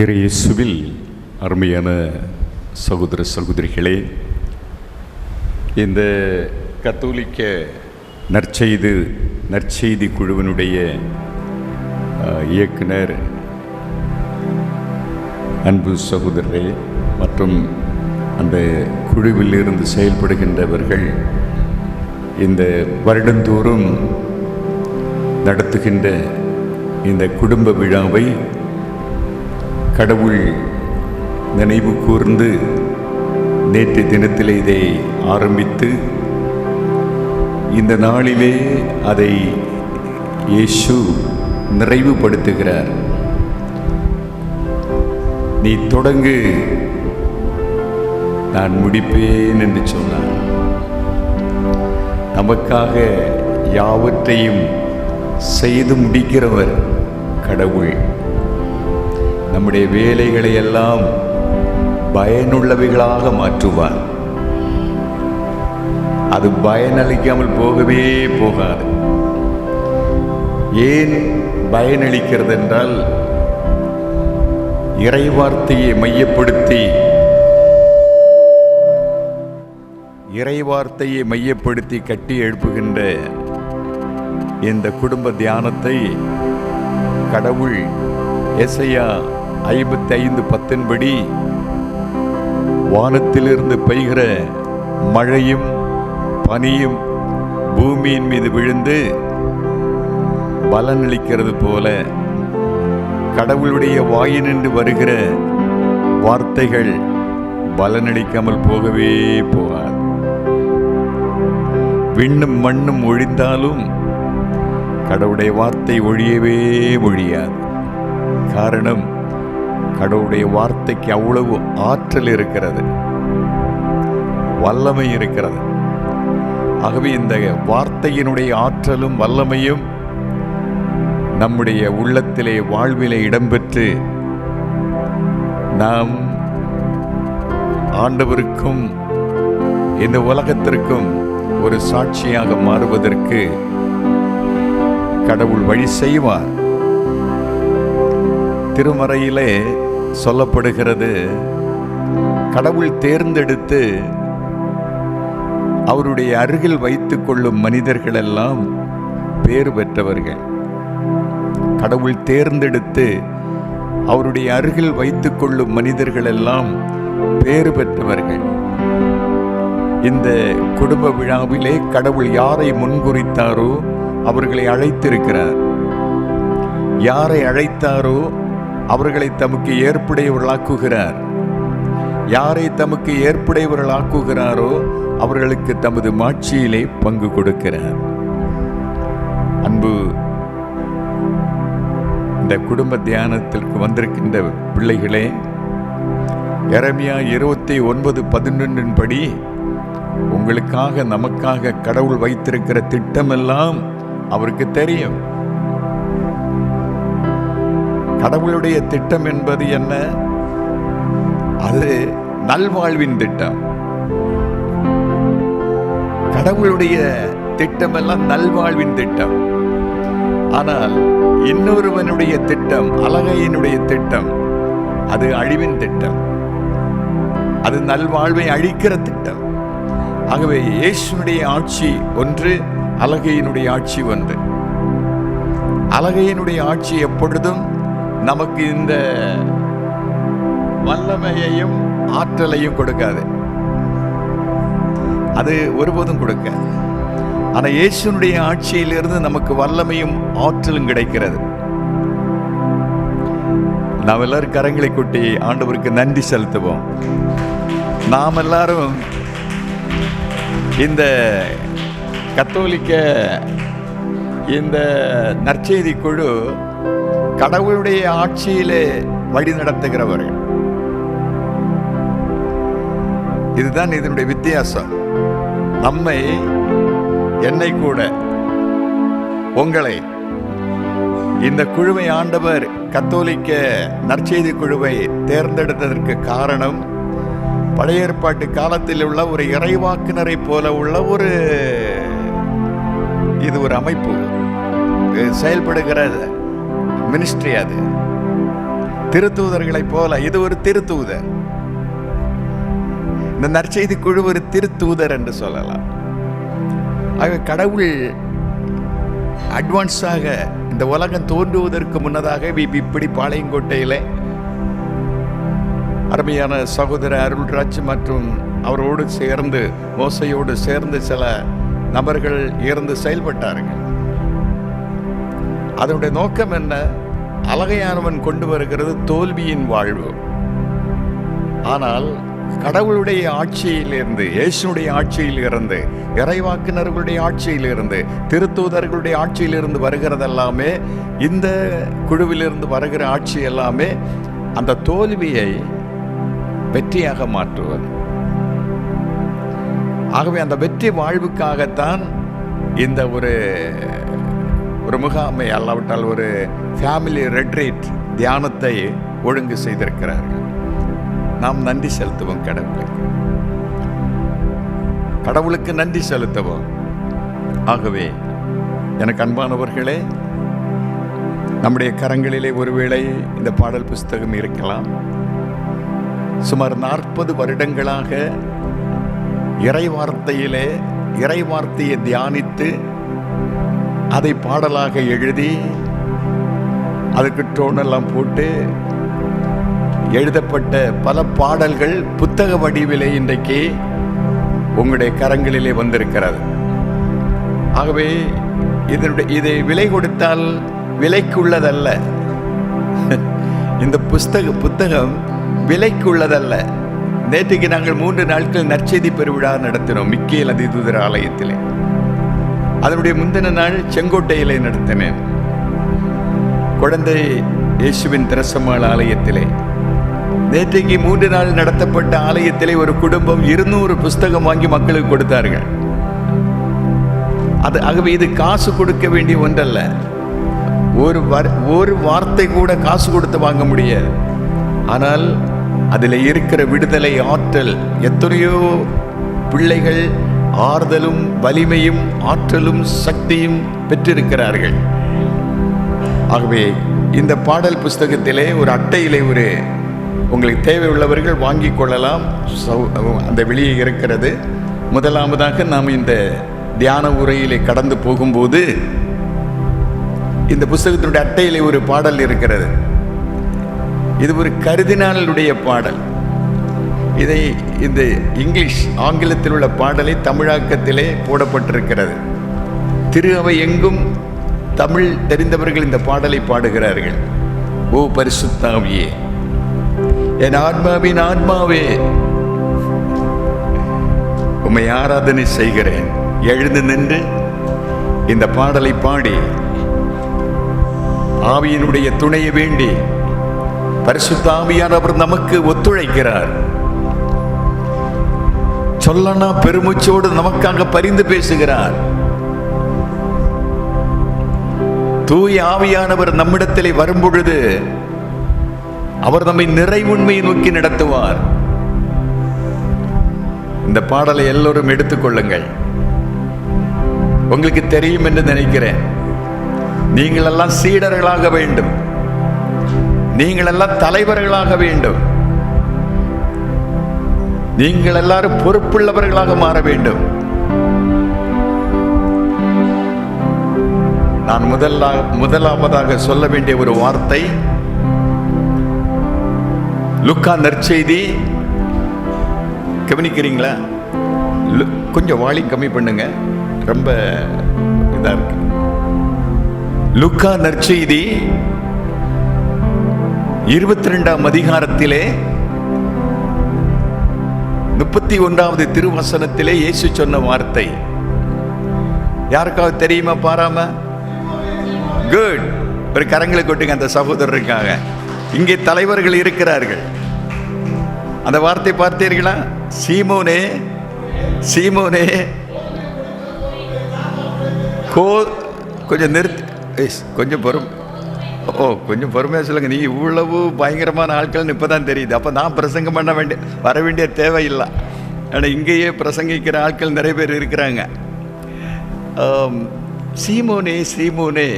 இயேசுவில் அருமையான சகோதர சகோதரிகளே, இந்த கத்தோலிக்க நற்செய்தி குழுவினுடைய இயக்குனர் அன்பு சகோதரரே மற்றும் அந்த குழுவில் இருந்து செயல்படுகின்றவர்கள் இந்த வருடந்தோறும் நடத்துகின்ற இந்த குடும்ப விழாவை கடவுள் நினைவு கூர்ந்து நேற்று தினத்தில் இதை ஆரம்பித்து இந்த நாளிலே அதை இயேசு நிறைவுபடுத்துகிறார். நீ தொடங்கு, நான் முடிப்பேன் என்று சொன்னார். நமக்காக யாவற்றையும் செய்து முடிக்கிறவர் கடவுள். நம்முடைய வேலைகளை எல்லாம் பயனுள்ளவைகளாக மாற்றுவார். அது பயனளிக்காமல் போகவே போகாது. ஏன் பயனளிக்கிறது என்றால், இறைவார்த்தையை மையப்படுத்தி கட்டி எழுப்புகின்ற இந்த குடும்ப தியானத்தை கடவுள் எசையா 55:10 படி வானத்திலிருந்து பெய்கிற மழையும் பனியும் பூமியின் மீது விழுந்து பலனளிக்கிறது போல கடவுளுடைய வாயினின்று வருகிற வார்த்தைகள் பலனளிக்காமல் போகவே போகாது. விண்ணும் மண்ணும் ஒழிந்தாலும் கடவுளுடைய வார்த்தை ஒழியவே ஒழியாது. காரணம், கடவுளுடைய வார்த்தைக்கு அவ்வளவு ஆற்றல் இருக்கிறது, வல்லமை இருக்கிறது. ஆகவே இந்த வார்த்தையினுடைய ஆற்றலும் வல்லமையும் நம்முடைய உள்ளத்திலே வாழ்விலே இடம்பெற்று நாம் ஆண்டவருக்கும் இந்த உலகத்திற்கும் ஒரு சாட்சியாக மாறுவதற்கு கடவுள் வழி செய்வார். திருமறையிலே சொல்லப்படுகிறது, கடவுள் தேர்ந்தெடுத்து அவருடைய அருகில் வைத்துக் கொள்ளும் மனிதர்கள் எல்லாம் பேறு பெற்றவர்கள். கடவுள் தேர்ந்தெடுத்து அவருடைய அருகில் வைத்துக் கொள்ளும் மனிதர்கள் எல்லாம் பேறு பெற்றவர்கள். இந்த குடும்ப விழாவிலே கடவுள் யாரை முன்குறித்தாரோ அவர்களை அழைத்திருக்கிறார். யாரை அழைத்தாரோ அவர்களை தமக்கு ஏற்புடையவர்களாக்குகிறார். யாரை தமக்கு ஏற்புடையவர்களாக்குகிறாரோ அவர்களுக்கு தமது மாட்சியிலே பங்கு கொடுக்கிறார். அன்பு இந்த குடும்ப தியானத்திற்கு வந்திருக்கின்ற பிள்ளைகளே, எரேமியா 29:11 படி உங்களுக்காக நமக்காக கடவுள் வைத்திருக்கிற திட்டமெல்லாம் அவருக்கு தெரியும். கடவுளுடைய திட்டம் என்பது என்ன? அது நல்வாழ்வின் திட்டம். கடவுளுடைய திட்டம் எல்லாம் நல்வாழ்வின் திட்டம். ஆனால் இன்னொருவனுடைய திட்டம், அலகையினுடைய திட்டம், அது அழிவின் திட்டம். அது நல்வாழ்வை அழிக்கிற திட்டம். ஆகவே இயேசுனுடைய ஆட்சி ஒன்று, அலகையினுடைய ஆட்சி ஒன்று. அலகையினுடைய ஆட்சி எப்பொழுதும் நமக்கு இந்த வல்லமையையும் ஆற்றலையும் கொடுக்காது. அது ஒருபோதும் கொடுக்காது. ஆனால் இயேசுனுடைய ஆட்சியிலிருந்து நமக்கு வல்லமையும் ஆற்றலும் கிடைக்கிறது. நாம் எல்லாரும் கரங்களை கொட்டி ஆண்டவருக்கு நன்றி செலுத்துவோம். நாம் எல்லாரும் இந்த கத்தோலிக்க இந்த நற்செய்தி குழு கடவுளுடைய ஆட்சியிலே வழி நடத்துகிறவர்கள். இதுதான் இதனுடைய வித்தியாசம். என்னை கூட உங்களை இந்த குழுவை ஆண்டவர் கத்தோலிக்க நற்செய்தி குழுவை தேர்ந்தெடுத்ததற்கு காரணம், பழைய ஏற்பாட்டு காலத்தில் உள்ள ஒரு இறைவாக்கினரை போல உள்ள ஒரு அமைப்பு செயல்படுகிற மினிஸ்ட்ரி. அது திருத்தூதர்களைப் போல இது ஒரு திருத்தூதர். இந்த நற்செய்தி குழு ஒரு திருத்தூதர் என்று சொல்லலாம். ஆக கடவுள் அட்வான்ஸாக இந்த உலகம் தோன்றுவதற்கு முன்னதாக இப்படி பாளையங்கோட்டையில் அருமையான சகோதர அருள்ராஜ் மற்றும் அவரோடு சேர்ந்து மோசையோடு சேர்ந்து சில நபர்கள் இருந்து செயல்பட்டார்கள். அதனுடைய நோக்கம் என்ன? அழகையானவன் கொண்டு வருகிறது தோல்வியின் வாழ்வு. ஆனால் கடவுளுடைய ஆட்சியிலிருந்து, இயேசுடைய ஆட்சியிலிருந்து, இறைவாக்கினர்களுடைய ஆட்சியிலிருந்து, திருத்தூதர்களுடைய ஆட்சியிலிருந்து வருகிறதெல்லாமே, இந்த குழுவிலிருந்து வருகிற ஆட்சி எல்லாமே அந்த தோல்வியை வெற்றியாக மாற்றுவது. ஆகவே அந்த வெற்றி வாழ்வுக்காகத்தான் இந்த ஒரு முகாமை, அல்லாவிட்டால் ஒரு ஃபேமிலி ரெட்ரீட் தியானத்தை ஒழுங்கு செய்திருக்கிறார்கள். நாம் நன்றி செலுத்துவோம் கடவுளுக்கு நன்றி செலுத்துவோம். ஆகவே எனக்கு அன்பானவர்களே, நம்முடைய கரங்களிலே ஒருவேளை இந்த பாடல் புஸ்தகம் இருக்கலாம். சுமார் 40 வருடங்களாக இறைவார்த்தையை தியானித்து அதை பாடலாக எழுதி அதுக்கு டோனெல்லாம் போட்டு எழுதப்பட்ட பல பாடல்கள் புத்தக வடிவிலே இன்றைக்கு உங்களுடைய கரங்களிலே வந்திருக்கிறது. ஆகவே இதை விலை கொடுத்தால் விலைக்குள்ளதல்ல. இந்த புத்தகம் விலைக்குள்ளதல்ல. நேற்றுக்கு நாங்கள் 3 நாட்கள் நற்செய்தி பெருவிழா நடத்தினோம் மிக்கேல் அதிதூதர் ஆலயத்திலே. அதனுடைய முந்தின நாள் செங்கோட்டையிலே நடத்தினேன், குழந்தை இயேசுவின் திரசமாள் ஆலயத்திலே. நேற்றைக்கு 3 நாள் நடத்தப்பட்ட ஆலயத்திலே ஒரு குடும்பம் 200 புஸ்தகம் வாங்கி மக்களுக்கு கொடுத்தார்கள். ஆகவே இது காசு கொடுக்க வேண்டிய ஒன்றல்ல. ஒரு வார்த்தை கூட காசு கொடுத்து வாங்க முடியாது. ஆனால் அதில் இருக்கிற விடுதலை, ஆற்றல், எத்தனையோ பிள்ளைகள் ஆறுதலும் வலிமையும் ஆற்றலும் சக்தியும் பெற்றிருக்கிறார்கள். ஆகவே இந்த பாடல் புஸ்தகத்திலே ஒரு அட்டையிலே உங்களுக்கு தேவையுள்ளவர்கள் வாங்கி கொள்ளலாம். அந்த வெளியே இருக்கிறது. முதலாவதாக நாம் இந்த தியான உரையிலே கடந்து போகும்போது இந்த புஸ்தகத்தினுடைய அட்டையிலே ஒரு பாடல் இருக்கிறது. இது ஒரு கர்தினாலுடைய பாடல். இதை இந்த ஆங்கிலத்தில் உள்ள பாடலை தமிழாக்கத்திலே போடப்பட்டிருக்கிறது. திரு அவை எங்கும் தமிழ் தெரிந்தவர்கள் இந்த பாடலை பாடுகிறார்கள். ஓ பரிசுத்த ஆவியே, என் ஆத்மாவின் ஆத்மாவே, உம்மை ஆராதனை செய்கிறேன். எழுந்து நின்று இந்த பாடலை பாடி ஆவியினுடைய துணையை வேண்டி பரிசுத்த ஆவியானவர் நமக்கு ஒத்துழைக்கிறார். சொல்லனா பெருமூச்சோடு நமக்காக பரிந்து பேசுகிறார். தூய ஆவியானவர் நம்மிடத்திலே வரும் பொழுது அவர் நம்மை நிறைவுண்மையை நோக்கி நடத்துவார். இந்த பாடலை எல்லோரும் எடுத்துக்கொள்ளுங்கள். உங்களுக்கு தெரியும் என்று நினைக்கிறேன். நீங்கள் எல்லாம் சீடர்களாக வேண்டும். நீங்கள் எல்லாம் தலைவர்களாக வேண்டும். நீங்கள் எல்லாரும் பொறுப்புள்ளவர்களாக மாற வேண்டும். நான் முதலாவதாக சொல்ல வேண்டிய ஒரு வார்த்தை, லூக்கா நற்செய்தி. கவனிக்கிறீங்களா? கொஞ்சம் வாலி கம்மி பண்ணுங்க, ரொம்ப இதா இருக்கு. லூக்கா நற்செய்தி 22ஆம் அதிகாரத்திலே 31வது திருவசனத்திலே இயேசு சொன்ன வார்த்தை யாருக்காவது தெரியுமா? பாராம குட், ஒரு கரங்களை கொட்டுங்க அந்த சகோதரருக்காக. இங்கே தலைவர்கள் இருக்கிறார்கள். அந்த வார்த்தை பார்த்தீர்களா? சீமோனே, சீமோனே, கொஞ்சம் நிறுத்தி, கொஞ்சம் கொஞ்சம் பொறுமையாக சொல்லுங்க. நீ இவ்வளவு பயங்கரமான ஆட்கள்னு இப்போதான் தெரியுது. அப்போ நான் பிரசங்கம் பண்ண வர வேண்டிய தேவையில்லை. ஆனால் இங்கேயே பிரசங்கிக்கிற ஆட்கள் நிறைய பேர் இருக்கிறாங்க. சீமோனே, சீமோனே,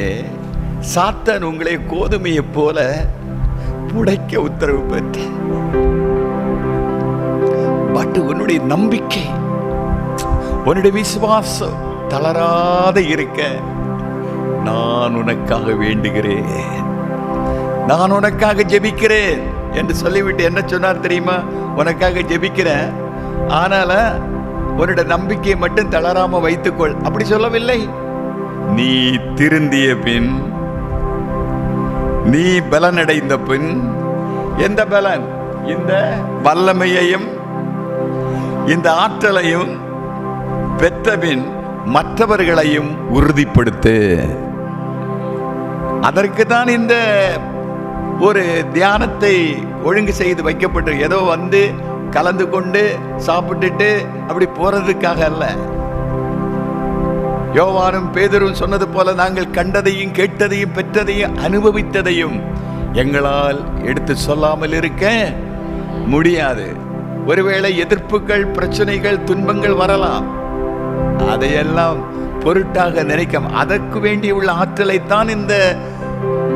சாத்தான் உங்களை கோதுமையை போல புடைக்க உத்தரவு பெற்றேன். பட் உன்னுடைய நம்பிக்கை, உன்னுடைய விசுவாசம் தளராத இருக்க நான் உனக்காக வேண்டுகிறேன், நான் உனக்காக ஜெபிக்கிறேன் என்று சொல்லிவிட்டு என்ன சொன்னார் தெரியுமா? உனக்காக ஜெபிக்கிறேன், ஆனால உன்னுடைய நம்பிக்கையை மட்டும் தளராம வைத்துக்கொள். அப்படி சொல்லவில்லை. நீ திருந்திய பின், நீ பலனடைந்த பின், எந்த பலன்? இந்த வல்லமையையும் இந்த ஆற்றலையும் பெற்றபின் மற்றவர்களையும் உறுதிப்படுத்து. அதற்கு தான் இந்த ஒரு தியானத்தை ஒழுங்கு செய்து வைக்கப்பட்டு, ஏதோ வந்து கலந்து கொண்டு சாப்பிட்டுட்டு அப்படி போறதுக்காக அல்ல. யோவானும் பேதுரும் சொன்னது போல நாங்கள் கண்டதையும் கேட்டதையும் பெற்றதையும் அனுபவித்ததையும் எங்களால் எடுத்து சொல்லாமல் இருக்க முடியாது. ஒருவேளை எதிர்ப்புகள், பிரச்சனைகள், துன்பங்கள் வரலாம். அதையெல்லாம் பொருட்டாக நினைக்க, அதற்கு வேண்டிய உள்ள ஆற்றலைத்தான் இந்த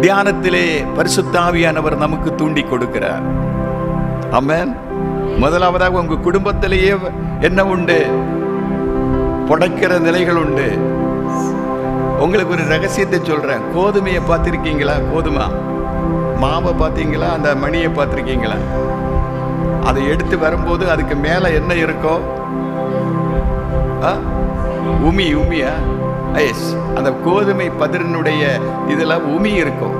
தியானத்திலே பரிசுத்த ஆவியானவர் நமக்கு தூண்டி கொடுக்கிறார். ஆமென். முதலாவதாக உங்க குடும்பத்திலேயே என்ன உண்டு? புடைக்கிற நிலைகள் உண்டு. உங்களுக்கு ஒரு ரகசியத்தை சொல்றேன். கோதுமையை பார்த்திருக்கீங்களா? கோதுமை மாவை பார்த்தீங்களா? அந்த மணியை பார்த்திருக்கீங்களா? அதை எடுத்து வரும்போது அதுக்கு மேல என்ன இருக்கும்? உமியா? எஸ், அந்த கோதுமை பதிரினுடைய இதுல உமி இருக்கும்.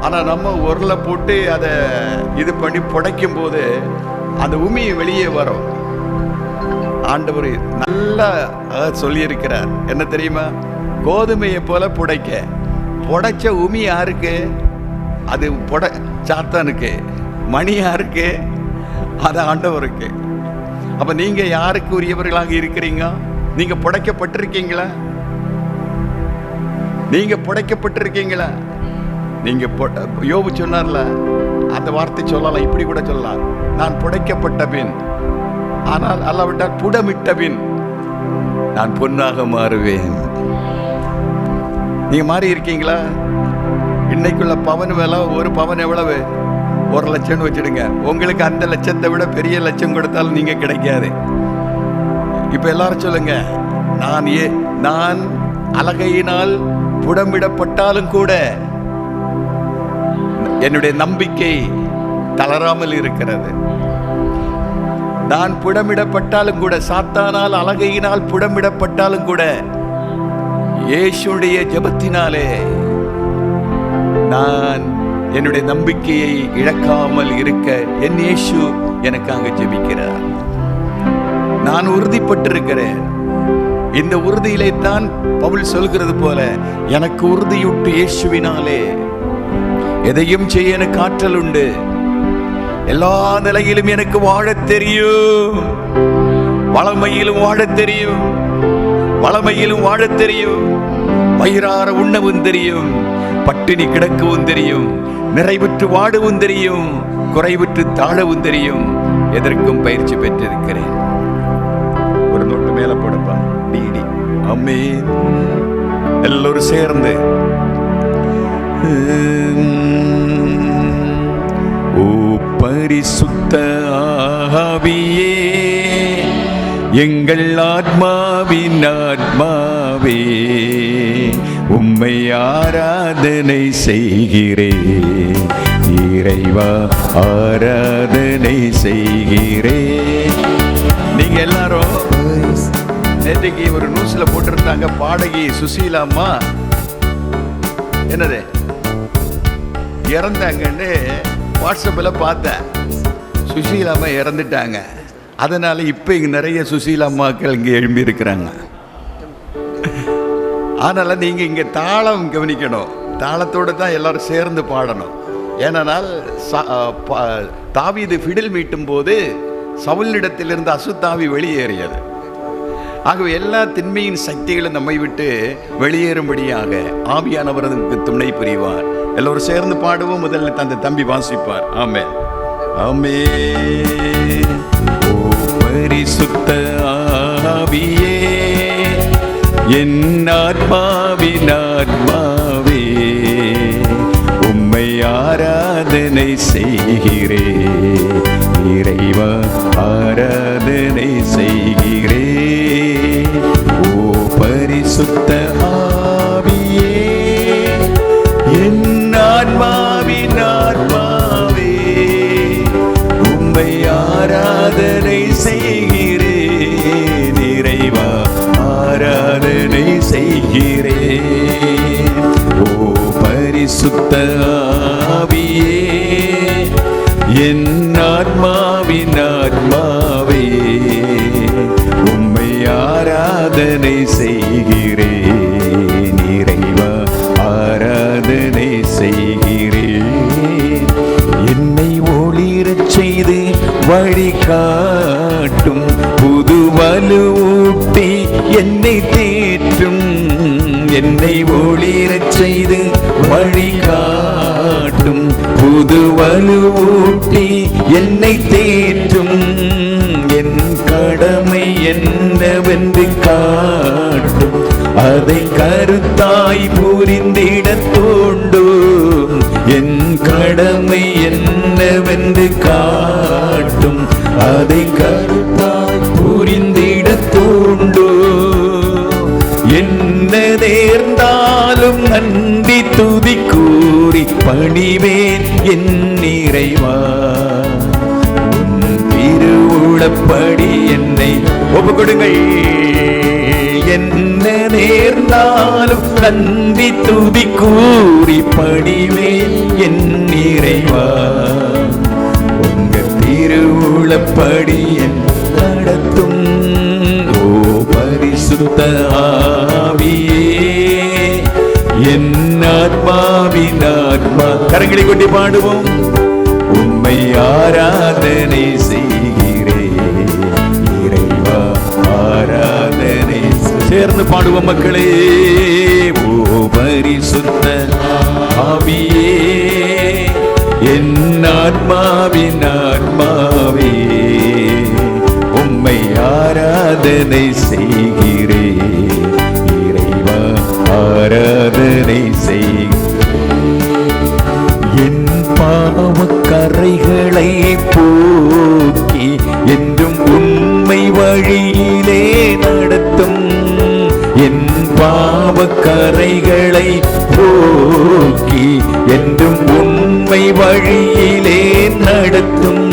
ஆனா நம்ம உருளை போட்டு அதை இது பண்ணி புடைக்கும் போது அந்த உமி வெளியே வரும். ஆண்டவர் நல்லா சொல்லியிருக்கிறார். என்ன தெரியுமா? கோதுமையை போல புடைச்ச உமி யாருக்கு? அது சாத்தானுக்கு. மணி யாருக்கு? அது ஆண்டவருக்கு. அப்ப நீங்க யாருக்கு உரியவர்களாக இருக்கிறீங்க? நீங்க புடைக்கப்பட்டிருக்கீங்களா? நீங்க புடைக்கப்பட்டிருக்கீங்களா? நீங்க யோபு சொன்னார்ல, அந்த வார்த்தை சொல்லலாம், இப்படி கூட சொல்லலாம். நான் புடைக்கப்பட்ட பின், ஆனால் அல்லாவிட்டால் புடமிட்ட பின் நான் பொன்னாக மாறுவேன். நீங்க மாறி இருக்கீங்களா? இன்னைக்குள்ள பவன் விலை, ஒரு பவன் எவ்வளவு? 1 லட்சம் வச்சிடுங்க. உங்களுக்கு அந்த லட்சத்தை விட பெரிய லட்சம் கொடுத்தாலும் நீங்க கிடைக்காது. இப்ப எல்லாரும் சொல்லுங்க, நான் அலகையினால் புடமிடப்பட்டாலும் கூட என்னுடைய நம்பிக்கை தளராமல் இருக்கிறது. நான் புடமிடப்பட்டாலும் கூட, சாத்தானால் அலகையினால் புடமிடப்பட்டாலும் கூட, இயேசுடைய ஜெபத்தினாலே நான் என்னுடைய நம்பிக்கையை இழக்காமல் இருக்க என் இயேசு எனக்காக ஜெபிக்கிறார். நான் உறுதிப்பட்டிருக்கிறேன். இந்த உறுதியிலே தான் பவுல் சொல்கிறது போல, எனக்கு உறுதியுட்டு இயேசுவினாலே எதையும் செய்ய எனக்கு ஆற்றல் உண்டு. எல்லா நிலையிலும் எனக்கு வாழத் தெரியும். வளமையிலும் வாழத் தெரியும், வளமையிலும் வாழத் தெரியும். வயிறார உண்ணவும் தெரியும், பட்டினி கிடக்கவும் தெரியும், நிறைவுற்று வாழவும் தெரியும், குறைவுற்று தாழவும் தெரியும். எதற்கும் பயிற்சி பெற்றிருக்கிறேன். ஒரு நோட்டு மேல போடப்பா. டிடி ஆமென். எல்லோரும் சேர்ந்து ஓ பரிசுத்த ஆவியே, எங்கள் ஆத்மாவின் ஆத்மாவே, உம்மை ஆராதனை செய்கிறேன். இறைவா ஆராதனை செய்கிறேன். நீங்க எல்லாரும் நேற்றைக்கு ஒரு நியூஸ்ல போட்டிருந்தாங்க, பாடகி சுசீலா அம்மா என்னது இறந்தாங்கன்னு வாட்ஸ்அப்பில் பார்த்தேன். சுசீலா அம்மா இறந்துட்டாங்க. அதனால இப்போ இங்கே நிறைய சுசீலா அம்மாக்கள் இங்கே எழும்பி இருக்கிறாங்க. அதனால் நீங்கள் இங்கே தாளம் கவனிக்கணும். தாளத்தோடு தான் எல்லாரும் சேர்ந்து பாடணும். ஏனென்றால் தாவீது ஃபிடில் மீட்டும் போது சவுலிடத்திலிருந்து அசுத்தாவி வெளியேறியது. ஆகவே எல்லா திண்மையின் சக்திகளும் நம்மை விட்டு வெளியேறும்படியாக ஆவியானவருக்கு துணை புரிவார். எல்லோரும் சேர்ந்து பாடுவோம். முதல்ல அந்த தம்பி வாசிப்பார். ஆமென் ஆமென். ஓ பரிசுத்த ஆவியே, என் ஆத்மாவின் ஆத்மாவே, உம்மை ஆராதனை செய்கிறேன் இறைவா, ஆராதனை செய்கிறேன். ஓ பரிசுத்த ஆவியே, என் ஆன்மாவின் ஆத்மாவே, உம்மை ஆராதனை செய்கிறேன் இறைவா, ஆராதனை செய்கிறேன். ஓ பரிசுத்த ஆவியே, என் ஆத்மாவின் ஆத்மாவே, உம்மை ஆராதனை செய்கிறேன் இறைவா, ஆராதனை செய்கிறேன். என்னை ஒளிரச் செய்து வழிகாட்டும், புது வலுவூட்டி என்னை தேற்றும். என்னை ஒளிரச் செய்து வழிகாட்டும், புது வலுவூட்டி என்னை தேற்றும். என் கடமை என்னவென்று காட்டும், அதை கருத்தாய் புரிந்திட தூண்டும். என் கடமை என்னவென்று காட்டும், அதை கருத்தாய் புரிந்திட தூண்டும். என்ன நேர்ந்தாலும் நன்றி துதி கூறி பணிவேன் என் இறைவா, உன் திருவுளப்படி என்னை ஒப்புக்கொடுங்கள். என்ன நேர்ந்தாலும் நன்றி துதி கூறி பணிவேன் என் இறைவா, உங்க திருவுளப்படி என் நடத்தும். ஓ பரிசுத்த ஆவியே, என் ஆத்மாவின் ஆத்மா. கரங்களை கொட்டி பாடுவோம். உம்மை ஆராதனை செய்கிறேன் இறைவா, ஆராதனை. சேர்ந்து பாடுவோம் மக்களே. ஓ பரிசுத்த ஆவியே, என் ஆத்மாவின் ஆத்மாவே, உம்மை ஆராதனை செய்கிறேன் இறைவா, ஆராதனை செய். என் பாவக்கரைகளை போக்கி என்றும் உண்மை வழியிலே நடத்தும். என் பாவக்கரைகளை போக்கி என்றும் உண்மை வழியிலே நடத்தும்.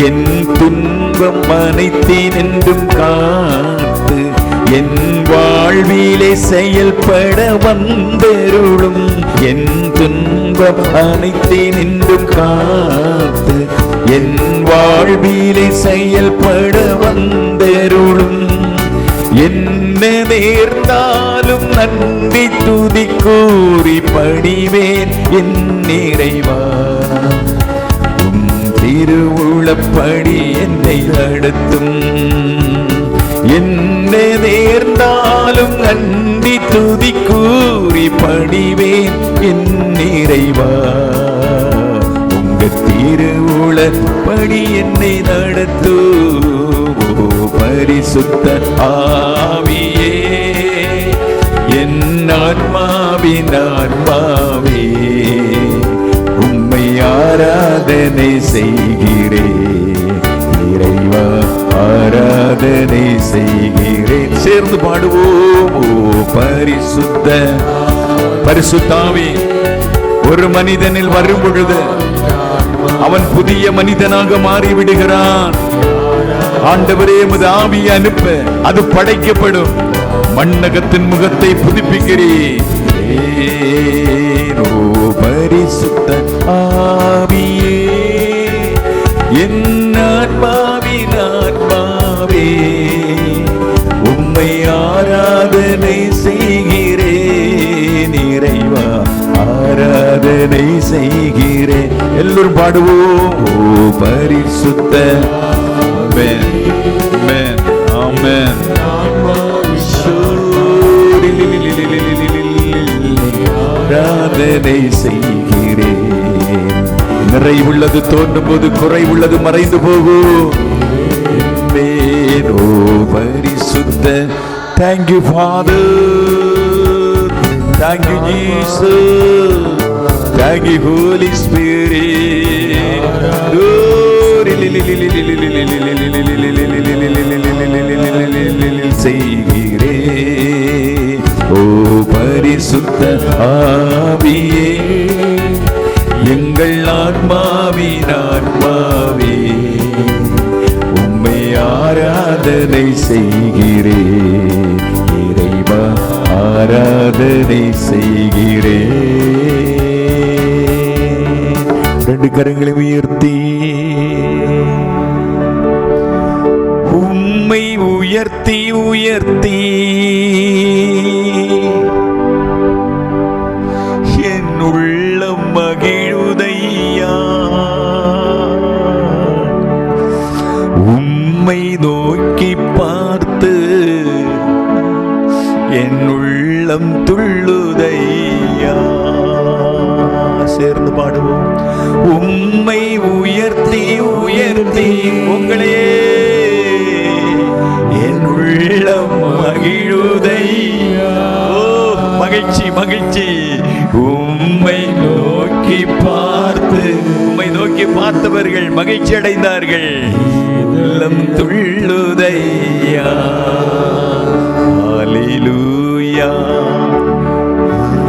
என் துன்பம் அனைத்தினின்றும் காத்து என் வாழ்விலே செயல்பட வந்தருளும். என் துன்பம் அனைத்தினின்றும் காத்து என் வாழ்விலே செயல்பட வந்தருளும். என்ன நேர்ந்தாலும் நன்றி துதி கூறி பணிவேன் என் இறைவா, உம் திருவுளப்படி என்னை நடத்தும். என்ன நேர்ந்தாலும் நன்றி துதி கூறி பணிவேன் என் இறைவா, உங்க திருவுளப்படி என்னை நடத்தும். பரிசுத்த ஆவியே, என் ஆத்மாவின் ஆத்மாவே, உம்மை ஆராதனை செய்கிறேன் இறைவா, ஆராதனை செய்கிறேன். சேர்ந்து பாடுவோம். ஓ பரிசுத்த பரிசுத்தாவே, ஒரு மனிதனில் வரும் பொழுது அவன் புதிய மனிதனாக மாறிவிடுகிறான். ஆண்டவரே, உமது ஆவியை அனுப்ப அது படைக்கப்படும். மண்ணகத்தின் முகத்தை புதுப்பிக்கிறேன். ஓ பரிசுத்த ஆவியே, என் ஆத்மாவின் ஆத்மாவே, உம்மை ஆராதனை செய்கிறேன் இறைவா, ஆராதனை செய்கிறேன். எல்லோரும் பாடுவோம். ஓ பரிசுத்த ஆமென், ஆமென், ஆமென். ஆராதனை செய்கிறேன். நிறைவுள்ளது தோன்றும் போது குறைவுள்ளது மறைந்து போகும். ஓ பரிசுத்த. Thank you Father, thank you Jesus, Thank you, Holy Spirit. செய்கிறேன். ஓ பரிசுத்த ஆவியே, எங்கள் ஆன்மாவின் ஆன்மாவே, உம்மை ஆராதனை செய்கிறேன். இறைவா ஆராதனை செய்கிறேன். ரெண்டு கரங்களை உயர்த்தி உம்மை உயர்த்தி உயர்த்தி என் உள்ளம் மகிழுதையா. உம்மை நோக்கி பார்த்து என் உள்ளம் துள்ளுதையா. சேர்ந்து பாடுவோம். உம்மை உயர்த்தி உயர்த்தி உங்களே என் உள்ளம் மகிழுதையா. ஓ மகிழ்ச்சி மகிழ்ச்சி. உம்மை நோக்கி பார்த்து, உம்மை நோக்கி பார்த்தவர்கள் மகிழ்ச்சி அடைந்தார்கள். உள்ளம் துள்ளுதையா. ஹல்லேலூயா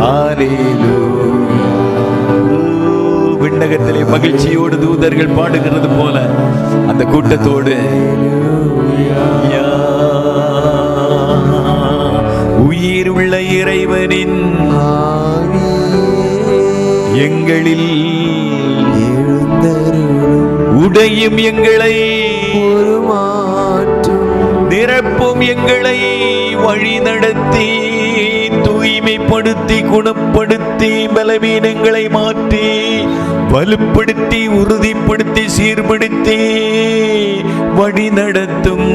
ஹல்லேலூயா. விண்ணகத்திலே மகிழ்ச்சியோடு தூதர்கள் பாடுகிறது போல அந்த கூட்டத்தோடு உயிர் உள்ள இறைவனின் எங்களில் உடையும் எங்களை நிரப்பும் எங்களை வழி நடத்தி தூய்மைப்படுத்தி குணப்படுத்தி பலவீனங்களை மாற்றி வலுப்படுத்தி உறுதிப்படுத்தி சீர்படுத்தி வழி நடத்தும்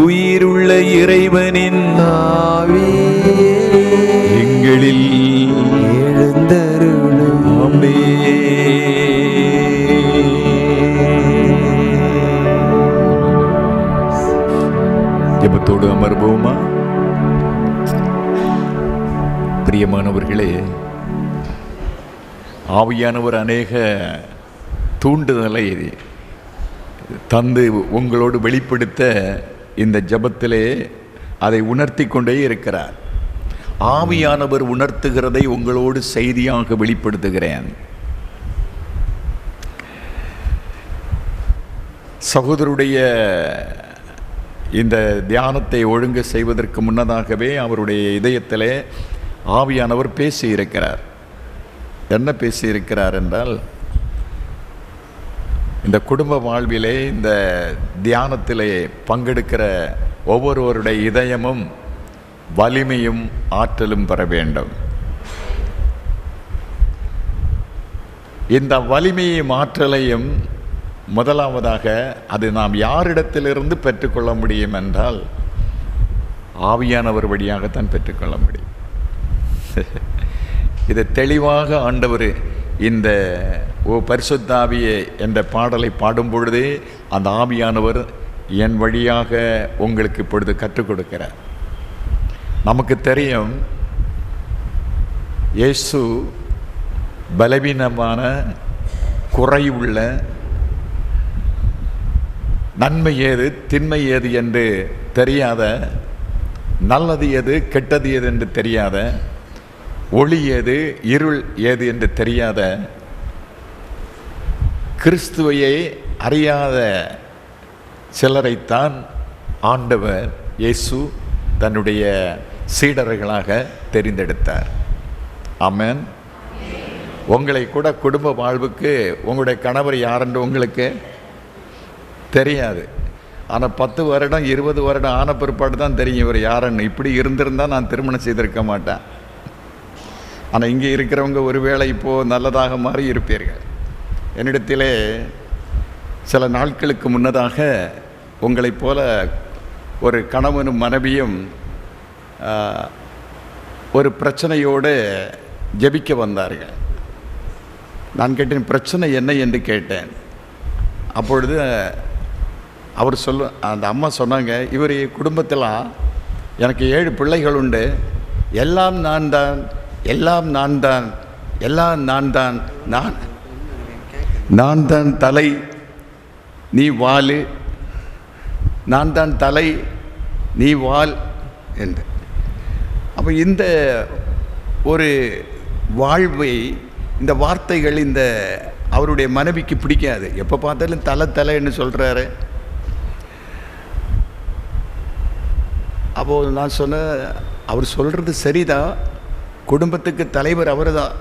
உயிருள்ள இறைவனின் ஆவியே, எங்களில் எழுந்தருளும். ஆமென். ஜெபத்தோடு அமர்வோமா? பிரியமானவர்களே, ஆவியானவர் அநேக தூண்டுதலை தந்து உங்களோடு வெளிப்படுத்த இந்த ஜெபத்திலே அதை உணர்த்தி கொண்டே இருக்கிறார். ஆவியானவர் உணர்த்துகிறதை உங்களோடு செய்தியாக வெளிப்படுத்துகிறேன். சகோதரருடைய இந்த தியானத்தை ஒழுங்கு செய்வதற்கு முன்னதாகவே அவருடைய இதயத்திலே ஆவியானவர் பேசியிருக்கிறார். என்ன பேசியிருக்கிறார் என்றால், இந்த குடும்ப வாழ்விலே இந்த தியானத்திலே பங்கெடுக்கிற ஒவ்வொருவருடைய இதயமும் வலிமையும் ஆற்றலும் பெற வேண்டும். இந்த வலிமையும் ஆற்றலையும் முதலாவதாக அது நாம் யாரிடத்திலிருந்து பெற்றுக்கொள்ள முடியும் என்றால் ஆவியானவர் வழியாகத்தான் பெற்றுக்கொள்ள முடியும். இதை தெளிவாக ஆண்டவர் இந்த ஓ பரிசுத்த ஆவியே என்ற பாடலை பாடும் பொழுதே அந்த ஆவியானவர் என் வழியாக உங்களுக்கு இப்பொழுது கற்றுக் கொடுக்கிறார். நமக்கு தெரியும், இயேசு பலவீனமான குறைவுள்ள நன்மை ஏது தின்மை ஏது என்று தெரியாத, நல்லது எது கெட்டது ஏது என்று தெரியாத, ஒளி ஏது இருள் ஏது என்று தெரியாத, கிறிஸ்துவையே அறியாத சிலரைத்தான் ஆண்டவர் இயேசு தன்னுடைய சீடர்களாக தெரிந்தெடுத்தார். ஆமென். உங்களை கூட குடும்ப வாழ்வுக்கு உங்களுடைய கணவர் யாரென்று உங்களுக்கு தெரியாது. ஆனால் 10 வருடம் 20 வருடம் ஆன பிற்பாடு தான் தெரியும் இவர் யாருன்னு. இப்படி இருந்திருந்தால் நான் திருமணம் செய்திருக்க மாட்டேன். ஆனால் இங்கே இருக்கிறவங்க ஒருவேளை இப்போது நல்லதாக மாறி இருப்பீர்கள். என்னிடத்திலே சில நாட்களுக்கு முன்னதாக உங்களைப் போல ஒரு கணவனும் மனைவியும் ஒரு பிரச்சனையோடு ஜெபிக்க வந்தார்கள். நான் கேட்டேன், பிரச்சனை என்ன என்று கேட்டேன். அப்பொழுது அவர் அந்த அம்மா சொன்னாங்க, இவர் குடும்பத்தில் எனக்கு 7 பிள்ளைகள் உண்டு, எல்லாம் நான் தான், எல்லாம் நான் தான், எல்லாம் நான் தான், நான் தான் தலை, நீ வாலு, நான் தான் தலை, நீ வால் என்று. அப்போ இந்த ஒரு வாழ்வை, இந்த வார்த்தைகள் இந்த அவருடைய மனைவிக்கு பிடிக்காது. எப்போ பார்த்தாலும் தலை தலைன்னு சொல்கிறாரு. அப்போது நான் சொன்னேன், அவர் சொல்கிறது சரிதான், குடும்பத்துக்கு தலைவர் அவர் தான்.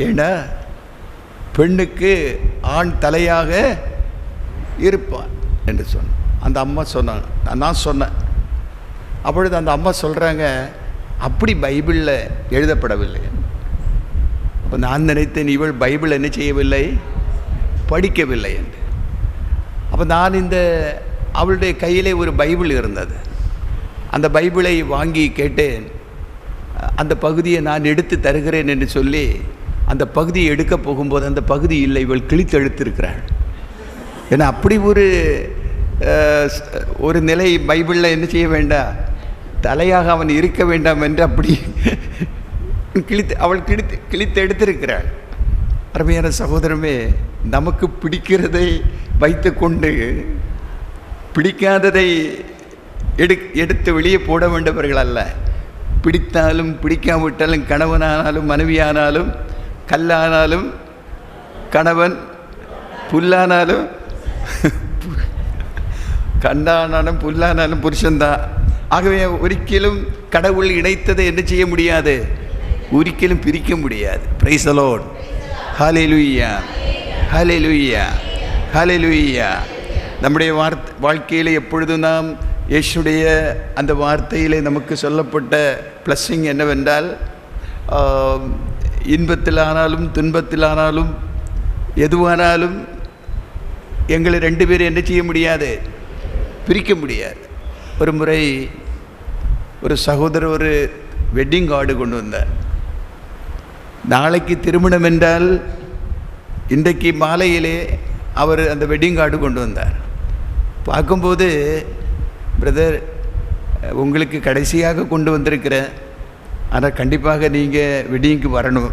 ஏன்னா பெண்ணுக்கு ஆண் தலையாக இருப்பான் என்று சொன்னேன். அந்த அம்மா சொன்னாங்க, நான் சொன்னேன். அப்பொழுது அந்த அம்மா சொல்கிறாங்க, அப்படி பைபிளில் எழுதப்படவில்லை. அப்போ நான் நினைத்தேன், இவள் பைபிள் என்ன செய்யவில்லை, படிக்கவில்லை என்று. அப்போ நான் அவளுடைய கையிலே ஒரு பைபிள் இருந்தது. அந்த பைபிளை வாங்கி கேட்டேன், அந்த பகுதியை நான் எடுத்து தருகிறேன் என்று சொல்லி அந்த பகுதியை எடுக்க போகும்போது அந்த பகுதி இல்லை, இவள் கிழித்து எடுத்திருக்கிறாள். ஏன்னா அப்படி ஒரு நிலை பைபிளில் என்ன செய்ய வேண்டாம், தலையாக அவன் இருக்க வேண்டாம் என்று அப்படி அவள் கிழித்து எடுத்திருக்கிறாள். அருமையான சகோதரமே, நமக்கு பிடிக்கிறதை வைத்து கொண்டு பிடிக்காததை எடுத்து வெளியே போட வேண்டவர்கள் அல்ல. பிடித்தாலும் பிடிக்காவிட்டாலும், கணவனானாலும் மனைவியானாலும், கல்லானாலும் கணவன், புல்லானாலும் கண்டானாலும் புல்லானாலும் புருஷன்தான். ஆகவே ஒரிக்கலும் கடவுள் இணைத்ததை என்ன செய்ய முடியாது, ஒரிக்கலும் பிரிக்க முடியாது. Praise the lord. Hallelujah, hallelujah, hallelujah. நம்முடைய வாழ்க்கையில் எப்பொழுதும் நாம் இயேசுடைய அந்த வார்த்தையிலே நமக்கு சொல்லப்பட்ட பிளஸ்ஸிங் என்னவென்றால், இன்பத்திலானாலும் துன்பத்திலானாலும் எதுவானாலும் எங்களை ரெண்டு பேரும் என்ன செய்ய முடியாது, பிரிக்க முடியாது. ஒரு முறை ஒரு சகோதரர் ஒரு வெட்டிங் கார்டு கொண்டு வந்தார். நாளைக்கு திருமணம் என்றால் இன்றைக்கு மாலையிலே அவர் அந்த வெட்டிங் கார்டு கொண்டு வந்தார். பார்க்கும்போது, பிரதர் உங்களுக்கு கடைசியாக கொண்டு வந்திருக்கிறேன், ஆனால் கண்டிப்பாக நீங்கள் வெட்டிங்க்கு வரணும்.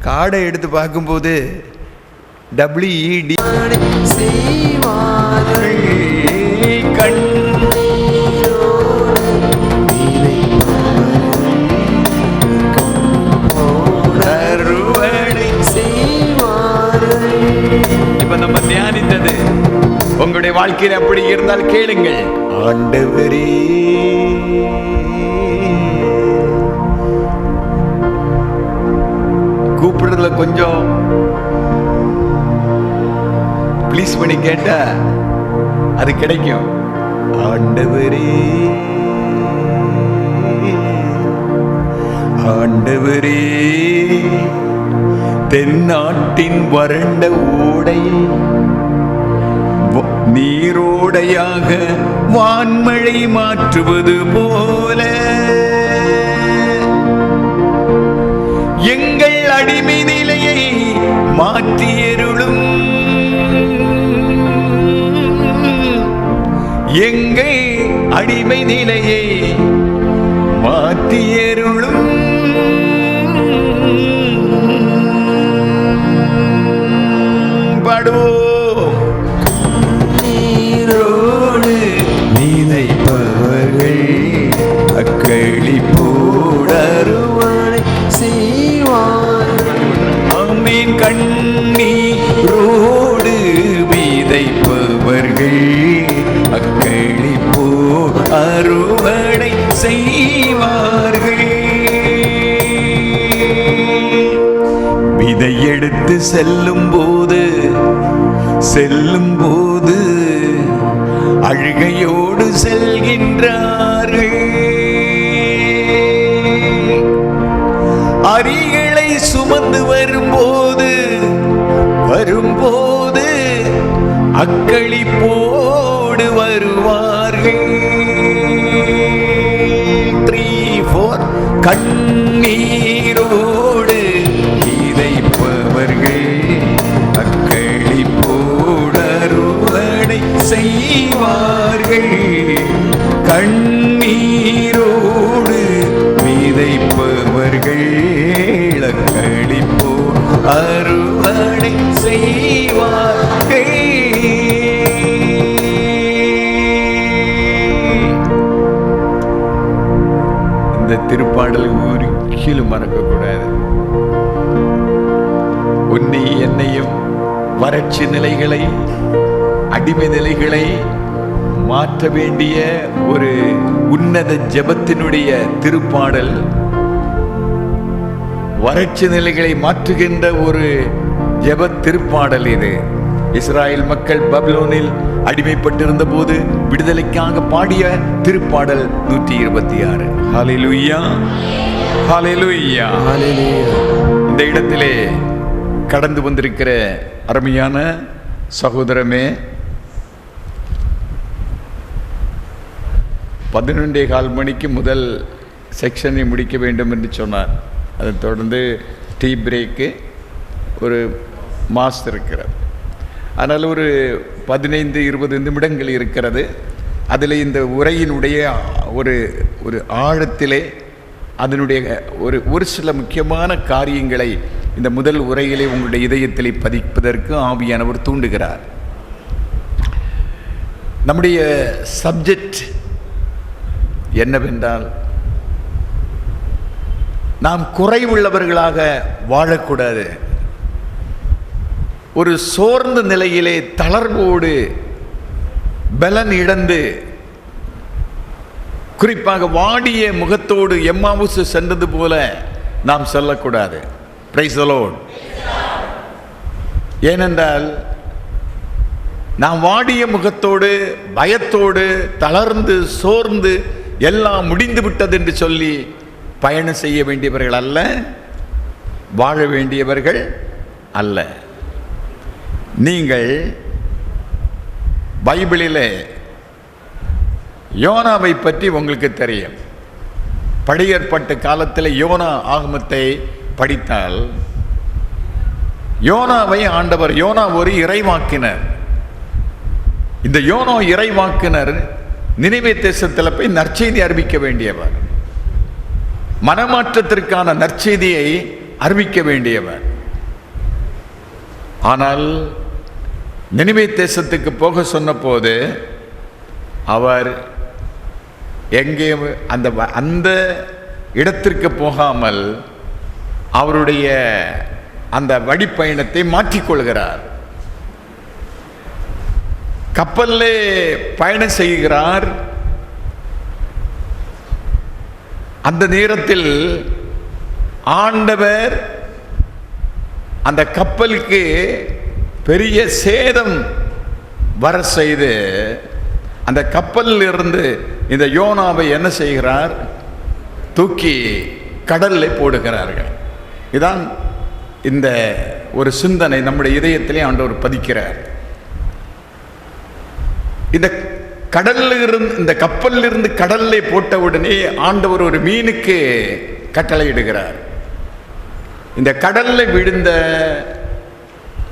கார்டை எடுத்து பார்க்கும்போது WED இப்ப நம்ம தியானித்தது உங்களுடைய வாழ்க்கையில் அப்படி இருந்தால் கேளுங்கள். ஆண்டவரே, கூப்பிடுறதுல கொஞ்சம் ப்ளீஸ் பண்ணி கேட்டா அது கிடைக்கும். ஆண்டவரே, ஆண்டவரே, தென்னாட்டின் வறண்ட ஓடை நீரோடையாக வான்மழை மாற்றுவது போல எங்கள் அடிமை நிலையை மாற்றியருளும், எங்கள் அடிமை நிலையை மாற்றியருளும். பாடுவோம். நீரோடு நினைப்பவர்கள் அக்களிப்போடு அறுவடை செய்வார்கள். ஆமென். கண்ணீரோடு விதைப்பவர்கள் அக்களிப்போடு அறுவடை செய்வார்கள். விதை எடுத்து செல்லும் போது அழுகையோடு செல்கின்றார்கள். அரிகளை சுமந்து வரும்போது அக்களிப்போடு வருவார்கள். 3, 4 கண்ணீரோடு விதைப்பவர்கள் அக்களிப்போடு அறுவடை செய்வார்கள். கண்ணீரோடு அறுவடை செய்வார்கள். இந்த திருப்பாடல் ஒருக்கிலும் மறக்கக்கூடாது. உன்னை என்னையும் வறட்சி நிலைகளை, அடிமை நிலைகளை மாற்ற வேண்டிய ஒரு உன்னத ஜெபத்தினுடைய திருப்பாடல். வறட்சி நிலைகளை மாற்றுகின்ற ஒரு ஜெப திருப்பாடல் இது. இஸ்ராயேல் மக்கள் பபிலோனில் அடிமைப்பட்டிருந்த போது விடுதலைக்காக பாடிய திருப்பாடல் 126. ஹல்லேலூயா, ஹல்லேலூயா, ஹல்லேலூயா. இந்த இடத்திலே கடந்து வந்திருக்கிற அருமையான சகோதரமே, 11:15 மணிக்கு முதல் செக்ஷனை முடிக்க வேண்டும் என்று சொன்னார். அதை தொடர்ந்து டீ பிரேக்கு ஒரு மாஸ் இருக்கிறது. அதனால் ஒரு 15-20 நிமிடங்கள் இருக்கிறது. அதில் இந்த உரையினுடைய ஒரு ஆழத்திலே அதனுடைய ஒரு சில முக்கியமான காரியங்களை இந்த முதல் உரையிலே உங்களுடைய இதயத்திலே பதிப்பதற்கு ஆவியானவர் தூண்டுகிறார். நம்முடைய சப்ஜெக்ட் என்னவென்றால், நாம் குறைவுள்ளவர்களாக வாழக்கூடாது. ஒரு சோர்ந்த நிலையிலே தளர்வோடு பலன் இழந்து, குறிப்பாக வாடிய முகத்தோடு எம்மாவுஸ் சென்றது போல நாம் சொல்லக்கூடாது. Price the Lord. ஏனென்றால் நாம் வாடிய முகத்தோடு, பயத்தோடு, தளர்ந்து, சோர்ந்து, எல்லாம் முடிந்து விட்டது என்று சொல்லி பயணம் செய்ய வேண்டியவர்கள் அல்ல, வாழ வேண்டியவர்கள் அல்ல. நீங்கள் பைபிளிலே யோனாவை பற்றி உங்களுக்கு தெரியும். பழைய ஏற்பாட்டு காலத்தில் யோனா ஆகமத்தை படித்தால், யோனாவை ஆண்டவர், யோனா ஒரு இறைவாக்கினர். இந்த யோனா இறைவாக்கினர் நினிவே தேசத்தில் போய் நற்செய்தி அறிவிக்க வேண்டியவர், மனமாற்றத்திற்கான நற்செய்தியை அறிவிக்க வேண்டியவர். ஆனால் நினிவே தேசத்துக்கு போக சொன்ன போது அவர் எங்கே அந்த இடத்திற்கு போகாமல் அவருடைய அந்த வழிப்பயணத்தை மாற்றிக்கொள்கிறார். கப்பல்லே பயணம் செய்கிறார். அந்த நேரத்தில் ஆண்டவர் அந்த கப்பலுக்கு பெரிய சேதம் வர செய்து, அந்த கப்பலில் இருந்து இந்த யோனாவை என்ன செய்கிறார்? தூக்கி கடலில் போடுகிறார்கள். இதான் இந்த ஒரு சிந்தனை நம்முடைய இதயத்திலே ஆண்டவர் பதிக்கிறார். இந்த கடலில் இருந்து, இந்த கப்பலில் இருந்து கடல்ல போட்ட உடனே ஆண்டவர் ஒரு மீனுக்கு கட்டளையிடுகிறார். இந்த கடல்ல விழுந்த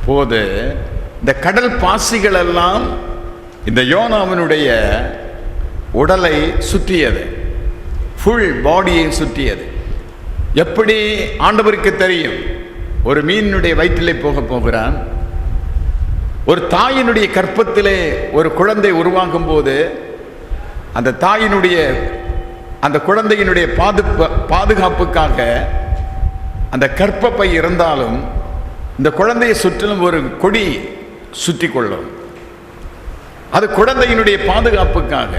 போது இந்த கடல் பாசிகள் எல்லாம் இந்த யோனாவினுடைய உடலை சுற்றியது, ஃபுல் பாடியை சுற்றியது. எப்படி ஆண்டவருக்கு தெரியும்? ஒரு மீனுடைய வயிற்றிலே போகிறான். ஒரு தாயினுடைய கற்பத்திலே ஒரு குழந்தை உருவாகும் போது அந்த தாயினுடைய, அந்த குழந்தையினுடைய பாதுகாப்புக்காக அந்த கற்பப்பை இருந்தாலும் இந்த குழந்தையை சுற்றிலும் ஒரு கொடி சுற்றி கொள்ளும். அது குழந்தையினுடைய பாதுகாப்புக்காக.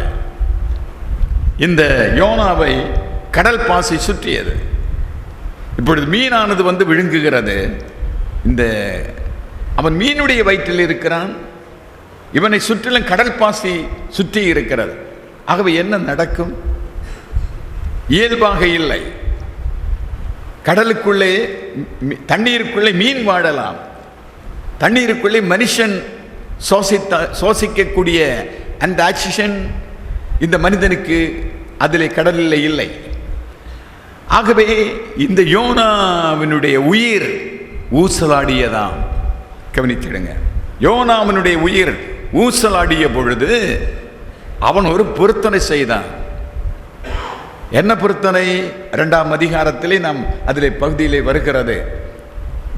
இந்த யோனாவை கடல் பாசி சுற்றியது. இப்பொழுது மீனானது வந்து விழுங்குகிறது. இந்த அவன் மீனுடைய வயிற்றில் இருக்கிறான். இவனை சுற்றிலும் கடல் பாசி சுற்றி இருக்கிறது. ஆகவே என்ன நடக்கும்? இயல்பாக இல்லை. கடலுக்குள்ளே, தண்ணீருக்குள்ளே மீன் வாழலாம், தண்ணீருக்குள்ளே மனுஷன் சுவாசிக்கக்கூடிய அந்த ஆக்சிஜன் இந்த மனிதனுக்கு அதிலே கடலில் இல்லை. ஆகவே இந்த யோனாவினுடைய உயிர் ஊசலாடியதாம். கவனித்திடுங்க. யோனாவினுடைய உயிர் ஊசலாடிய பொழுது அவன் ஒரு பொருத்தனை செய்தான். என்ன பொருத்தனை? 2ஆம் அதிகாரத்திலே நாம் அதிலே பகுதியிலே வருகிறது.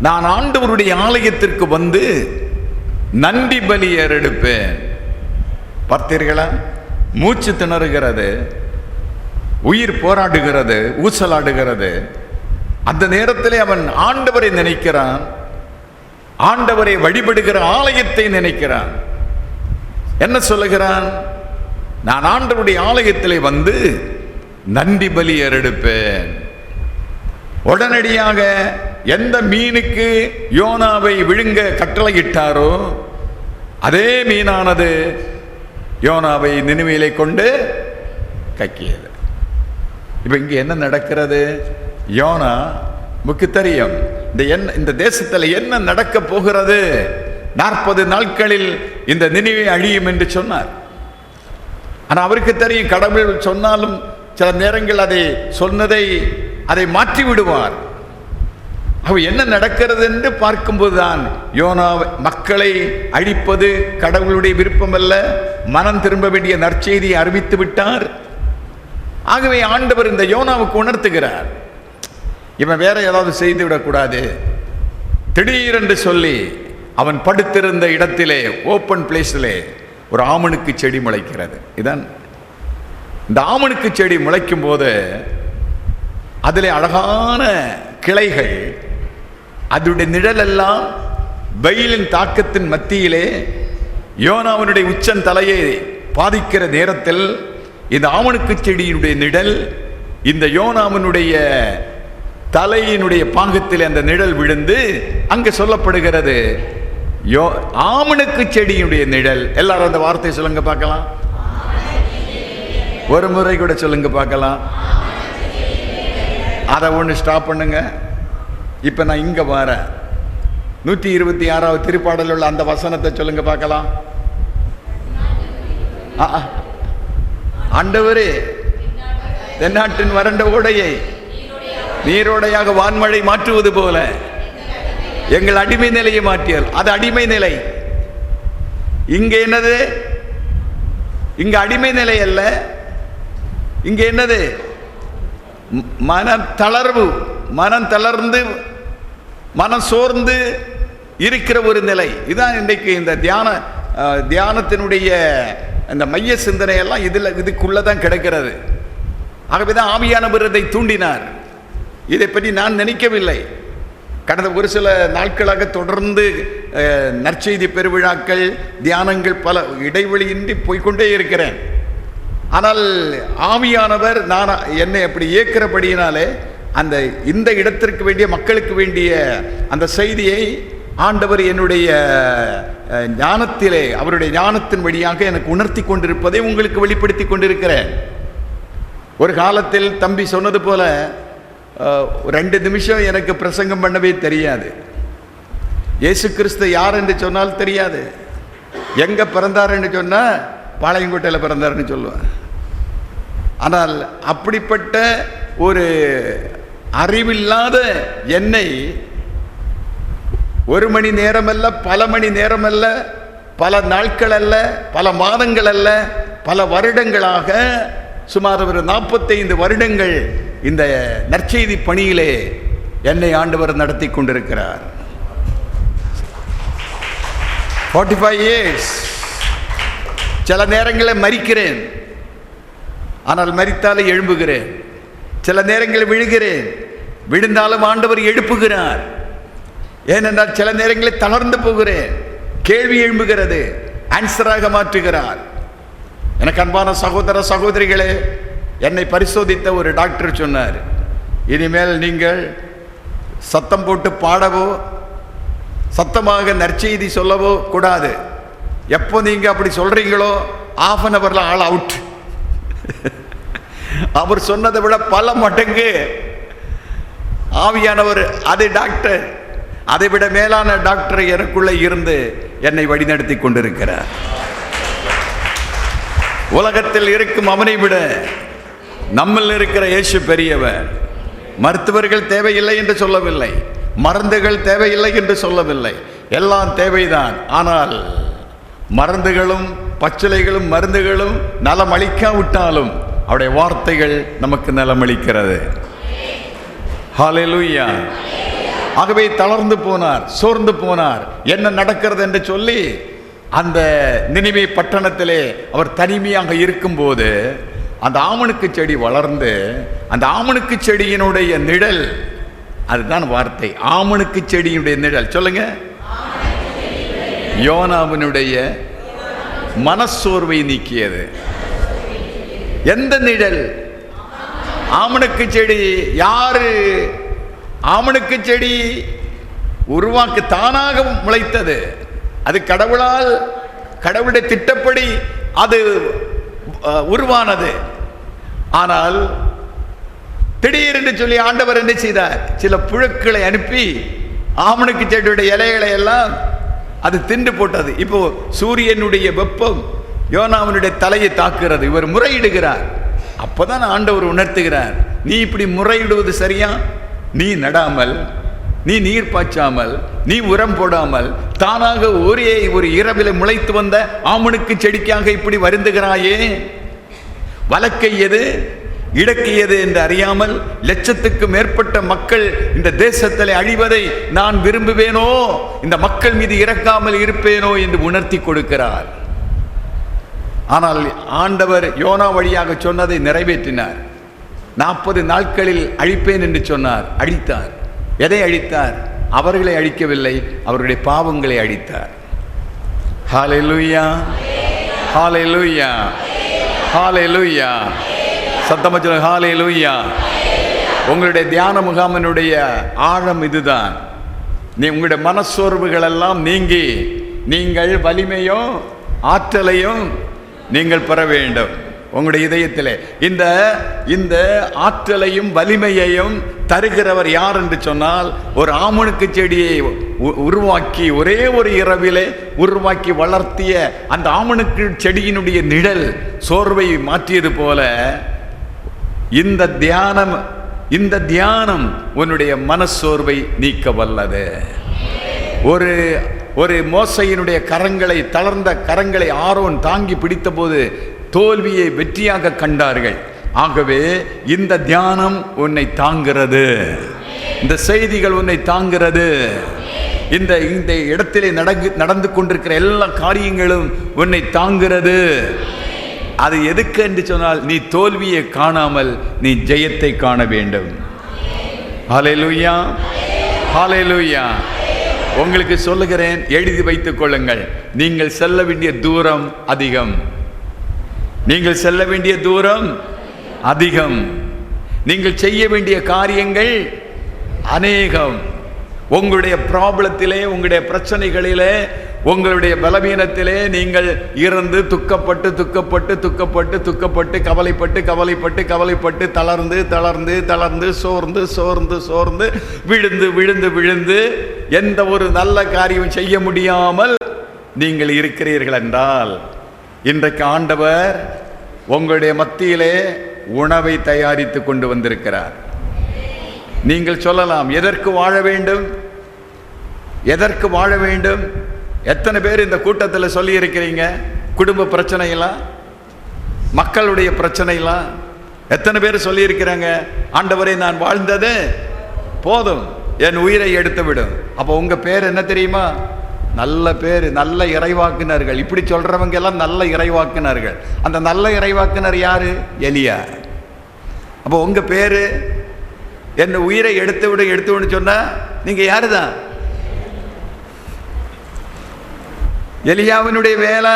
நான் ஆண்டவருடைய ஆலயத்திற்கு வந்து நன்றி பலி ஏறெடுப்பேன். பார்த்தீர்களா? மூச்சு திணறுகிறது, உயிர் போராடுகிறது, ஊசலாடுகிறது. அந்த நேரத்திலே அவன் ஆண்டவரை நினைக்கிறான், ஆண்டவரை வழிபடுகிற ஆலயத்தை நினைக்கிறான். என்ன சொல்லுகிறான்? நான் ஆண்டவருடைய ஆலயத்திலே வந்து நன்றி பலி ஏறெடுப்பேன். உடனடியாக எந்த மீனுக்கு யோனாவை விழுங்க கட்டளையிட்டாரோ அதே மீனானது யோனாவை நினிவேலை கொண்டு கக்கியது. இப்ப இங்க என்ன நடக்கிறது? யோனா முக்கு தெரியும் இந்த தேசத்தில் என்ன நடக்க போகிறது. 40 நாட்களில் இந்த நினிவே அழியும் என்று சொன்னார். ஆனா அவருக்கு தெரியும், கடவுள் சொன்னாலும் சில நேரங்கள் அதை சொன்னதை அதை மாற்றி விடுவார். அவ என்ன நடக்கிறது என்று பார்க்கும்போதுதான் யோனா மக்களை அழிப்பது கடவுளுடைய விருப்பம் அல்ல, மனம் திரும்ப வேண்டிய நற்செய்தியை அறிவித்து விட்டார். ஆகவே ஆண்டவர் இந்த யோனாவுக்கு உணர்த்துகிறார், இவன் வேற ஏதாவது செய்து விடக்கூடாது. திடீரென்று சொல்லி அவன் படுத்திருந்த இடத்திலே ஓப்பன் பிளேஸிலே ஒரு ஆமணுக்கு செடி முளைக்கிறது. இதான் இந்த ஆமணுக்கு செடி முளைக்கும் போது அதிலே அழகான கிளைகள், அதனுடைய நிழல் எல்லாம் வெயிலின் தாக்கத்தின் மத்தியிலே யோனாவினுடைய உச்சன் தலையை பாதிக்கிற நேரத்தில் இந்த ஆமணுக்கு செடியினுடைய நிழல் இந்த யோனாவினுடைய தலையினுடைய பாகத்தில் அந்த நிழல் விழுந்து அங்கு சொல்லப்படுகிறது ஆமணுக்கு செடியினுடைய நிழல். எல்லாரும் அந்த வார்த்தை சொல்லுங்க பார்க்கலாம். ஒரு முறை கூட சொல்லுங்க பார்க்கலாம். அதை ஒன்று ஸ்டாப் பண்ணுங்க. இப்ப நான் இங்க வரேன். 126வது திருப்பாடல் உள்ள அந்த வசனத்தை சொல்லுங்க பார்க்கலாம். ஆண்டவரே, தென்னாட்டின் வறண்ட ஓடையை நீரோடையாக வான்மழை மாற்றுவது போல எங்கள் அடிமை நிலையை மாற்றியல். அது அடிமை நிலை. இங்க என்னது? இங்க அடிமை நிலை அல்ல. இங்க என்னது? மன தளர்வு, மனம் தளர்ந்து மனம் சோர்ந்து இருக்கிற ஒரு நிலை. இதுதான் இன்றைக்கு இந்த தியானத்தினுடைய இந்த மைய சிந்தனை எல்லாம் இதுக்குள்ளதான் கிடைக்கிறது. ஆகவேதான் ஆவியானவர் இதை தூண்டினார். இதை பற்றி நான் நினைக்கவில்லை. கடந்த ஒரு சில நாட்களாக தொடர்ந்து நற்செய்தி பெருவிழாக்கள், தியானங்கள் பல இடைவெளியின்றி போய்கொண்டே இருக்கிறேன். ஆனால் ஆவியானவர் நான் என்னை அப்படி இயக்கிறபடியினாலே இந்த இடத்திற்கு வேண்டிய மக்களுக்கு வேண்டிய அந்த செய்தியை ஆண்டவர் என்னுடைய ஞானத்திலே அவருடைய ஞானத்தின் வழியாக எனக்கு உணர்த்தி கொண்டிருப்பதை உங்களுக்கு வெளிப்படுத்தி கொண்டிருக்கிறேன். ஒரு காலத்தில் தம்பி சொன்னது போல 2 நிமிஷம் எனக்கு பிரசங்கம் பண்ணவே தெரியாது. இயேசு கிறிஸ்து யார் என்று சொன்னால் தெரியாது. எங்க பிறந்தார் என்று சொன்னா பாளையங்கோட்டையில் பிறந்தார்னு சொல்லுவேன். ஆனால் அப்படிப்பட்ட ஒரு அறிவில்லாத என்னை 1 மணி நேரம் அல்ல, பல மணி நேரம் அல்ல, பல நாட்கள் அல்ல, பல மாதங்கள் அல்ல, பல வருடங்களாக சுமார் ஒரு 45 வருடங்கள் இந்த நற்செய்தி பணியிலே என்னை ஆண்டவர் நடத்தி கொண்டிருக்கிறார். 45 years. சில நேரங்களில் மரிக்கிறேன், ஆனால் மரித்தாலே எழும்புகிறேன். சில நேரங்களில் விழுகிறேன், விழுந்தாலும் ஆண்டவர் எழுப்புகிறார். ஏனென்றால் சில நேரங்களில் தளர்ந்து போகிறேன், கேள்வி எழும்புகிறது, ஆன்சராக மாற்றுகிறார். எனக்கு அன்பான சகோதர சகோதரிகளே, என்னை பரிசோதித்த ஒரு டாக்டர் சொன்னார், இனிமேல் நீங்கள் சத்தம் போட்டு பாடவோ சத்தமாக நற்செய்தி சொல்லவோ கூடாது. எப்போ நீங்க அப்படி சொல்றீங்களோ ½ ஆள் அவுட். அவர் சொன்னதை விட பல மடங்கு ஆவியானவர், அது டாக்டர், அதை விட மேலான டாக்டர் எனக்குள்ள இருந்து என்னை வழிநடத்தி கொண்டிருக்கிறார். உலகத்தில் இருக்கும் அவனை விட நம்மில் இருக்கிற இயேசு பெரியவர். மருத்துவர்கள் தேவையில்லை என்று சொல்லவில்லை, மருந்துகள் தேவையில்லை என்று சொல்லவில்லை, எல்லாம் தேவைதான். ஆனால் மருந்துகளும் பச்சிலைகளும் மருந்துகளும் நலம் அளிக்காவிட்டாலும் அவருடைய வார்த்தைகள் நமக்கு நலம் அளிக்கிறது. ஹல்லேலூயா. ஆகவே தளர்ந்து போனார், சோர்ந்து போனார். என்ன நடக்கிறது என்று சொல்லி அந்த நினிவே பட்டணத்திலே அவர் தனிமையாக இருக்கும்போது அந்த ஆமணுக்கு செடி வளர்ந்து, அந்த ஆமணுக்கு செடியினுடைய நிழல், அதுதான் வார்த்தை, ஆமணுக்கு செடியினுடைய நிழல். சொல்லுங்க. யோனாவினுடைய மனச்சோர்வை நீக்கியது. எந்த நிழல்? ஆமணுக்கு செடி. யாரு? ஆமணுக்கு செடி உருவாக்கு தானாக முளைத்தது. அது கடவுளால், கடவுளுடைய திட்டப்படி அது உருவானது. ஆனால் திடீரென்று சொல்லி ஆண்டவர் என்ன செய்தார்? சில புழுக்களை அனுப்பி ஆமணுக்கு செடியுடைய இலைகளை எல்லாம் அது தின்று போட்டது. இப்போ சூரியனுடைய வெப்பம் யோனாவினுடைய தலையை தாக்குகிறது. இவர் முறையிடுகிறார். அப்பதான் ஆண்டவர் உணர்த்துகிறார், நீ இப்படி முறையிடுவது சரியா? நீ நடாமல், நீ நீர் பாய்ச்சாமல், நீ உரம் போடாமல் தானாக ஒரே ஒரு இரவில முளைத்து வந்த ஆமணுக்கு செடிக்காக இப்படி வருந்துகிறாயே. வழக்கை எது, இடக்கு எது என்று அறியாமல் லட்சத்துக்கு மேற்பட்ட மக்கள் இந்த தேசத்தில் அழிவதை நான் விரும்புவேனோ, இந்த மக்கள் மீது இறக்காமல் இருப்பேனோ என்று உணர்த்தி கொடுக்கிறார். ஆனால் ஆண்டவர் யோனா வழியாக சொன்னதை நிறைவேற்றினார். 40 நாட்களில் அழிப்பேன் என்று சொன்னார். அழித்தார். எதை அழித்தார்? அவர்களை அழிக்கவில்லை, அவர்களுடைய பாவங்களை அழித்தார். ஹல்லேலூயா, ஹல்லேலூயா, ஹல்லேலூயா. சத்தமா சொல்லுங்க, ஹல்லேலூயா. உங்களுடைய தியான முகாமினுடைய ஆழம் இதுதான். உங்களுடைய மனச்சோர்வுகள் எல்லாம் நீங்கி நீங்கள் வலிமையும் ஆற்றலையும் நீங்கள் பெற வேண்டும். உங்களுடைய இதயத்திலே இந்த ஆற்றலையும் வலிமையையும் தருகிறவர் யார் என்று சொன்னால், ஒரு ஆமணுக்கு செடியை உருவாக்கி ஒரே ஒரு இரவிலே உருவாக்கி வளர்த்திய அந்த ஆமணுக்கு செடியினுடைய நிழல் சோர்வை மாற்றியது போல இந்த தியானம் உன்னுடைய மனச்சோர்வை நீக்க வல்லது. ஒரு மோசையினுடைய கரங்களை, தளர்ந்த கரங்களை ஆரோன் தாங்கி பிடித்த போது தோல்வியை வெற்றியாக கண்டார்கள். ஆகவே இந்த தியானம் உன்னை தாங்கிறது, இந்த செய்திகள் உன்னை தாங்கிறது, இந்த இடத்திலே நடந்து கொண்டிருக்கிற எல்லா காரியங்களும் உன்னை தாங்கிறது. அது எதுக்கு என்று சொன்னால், நீ தோல்வியை காணாமல் நீ ஜெயத்தை காண வேண்டும். ஹல்லேலூயா, ஹல்லேலூயா. உங்களுக்கு சொல்லுகிறேன், எழுதி வைத்துக் கொள்ளுங்கள். நீங்கள் செல்ல வேண்டிய தூரம் அதிகம். நீங்கள் செல்ல வேண்டிய தூரம் அதிகம். நீங்கள் செய்ய வேண்டிய காரியங்கள் அநேகம். உங்களுடைய ப்ராப்ளத்திலே, உங்களுடைய பிரச்சனைகளிலே, உங்களுடைய பலவீனத்திலே நீங்கள் இறந்து துக்கப்பட்டு துக்கப்பட்டு துக்கப்பட்டு துக்கப்பட்டு கவலைப்பட்டு கவலைப்பட்டு கவலைப்பட்டு தளர்ந்து தளர்ந்து தளர்ந்து சோர்ந்து சோர்ந்து சோர்ந்து விழுந்து விழுந்து விழுந்து எந்த ஒரு நல்ல காரியம் செய்ய முடியாமல் நீங்கள் இருக்கிறீர்கள் என்றால், இன்றைக்கு ஆண்டவர் உங்களுடைய மத்தியிலே உணவை தயாரித்து கொண்டு வந்திருக்கிறார். நீங்கள் சொல்லலாம், எதற்கு வாழ வேண்டும், எதற்கு வாழ வேண்டும்? எத்தனை பேர் இந்த கூட்டத்தில் சொல்லி இருக்கிறீங்க? குடும்ப பிரச்சனைலாம், மக்களுடைய பிரச்சனைலாம் எத்தனை பேர் சொல்லி இருக்கிறாங்க, ஆண்டவரை நான் வாழ்ந்தது போதும், என் உயிரை எடுத்து விடும். அப்போ உங்க பேர் என்ன தெரியுமா? நல்ல பேர், நல்ல இறைவாக்கினர்கள். இப்படி சொல்றவங்க எல்லாம் நல்ல இறைவாக்கினர்கள். அந்த நல்ல இறைவாக்கினர் யாரு? எலியா. அப்போ உங்க பேரு என் உயிரை எடுத்து விடு எடுத்து விடு சொன்னா நீங்க யாருதான்? எலியாவினுடைய வேலை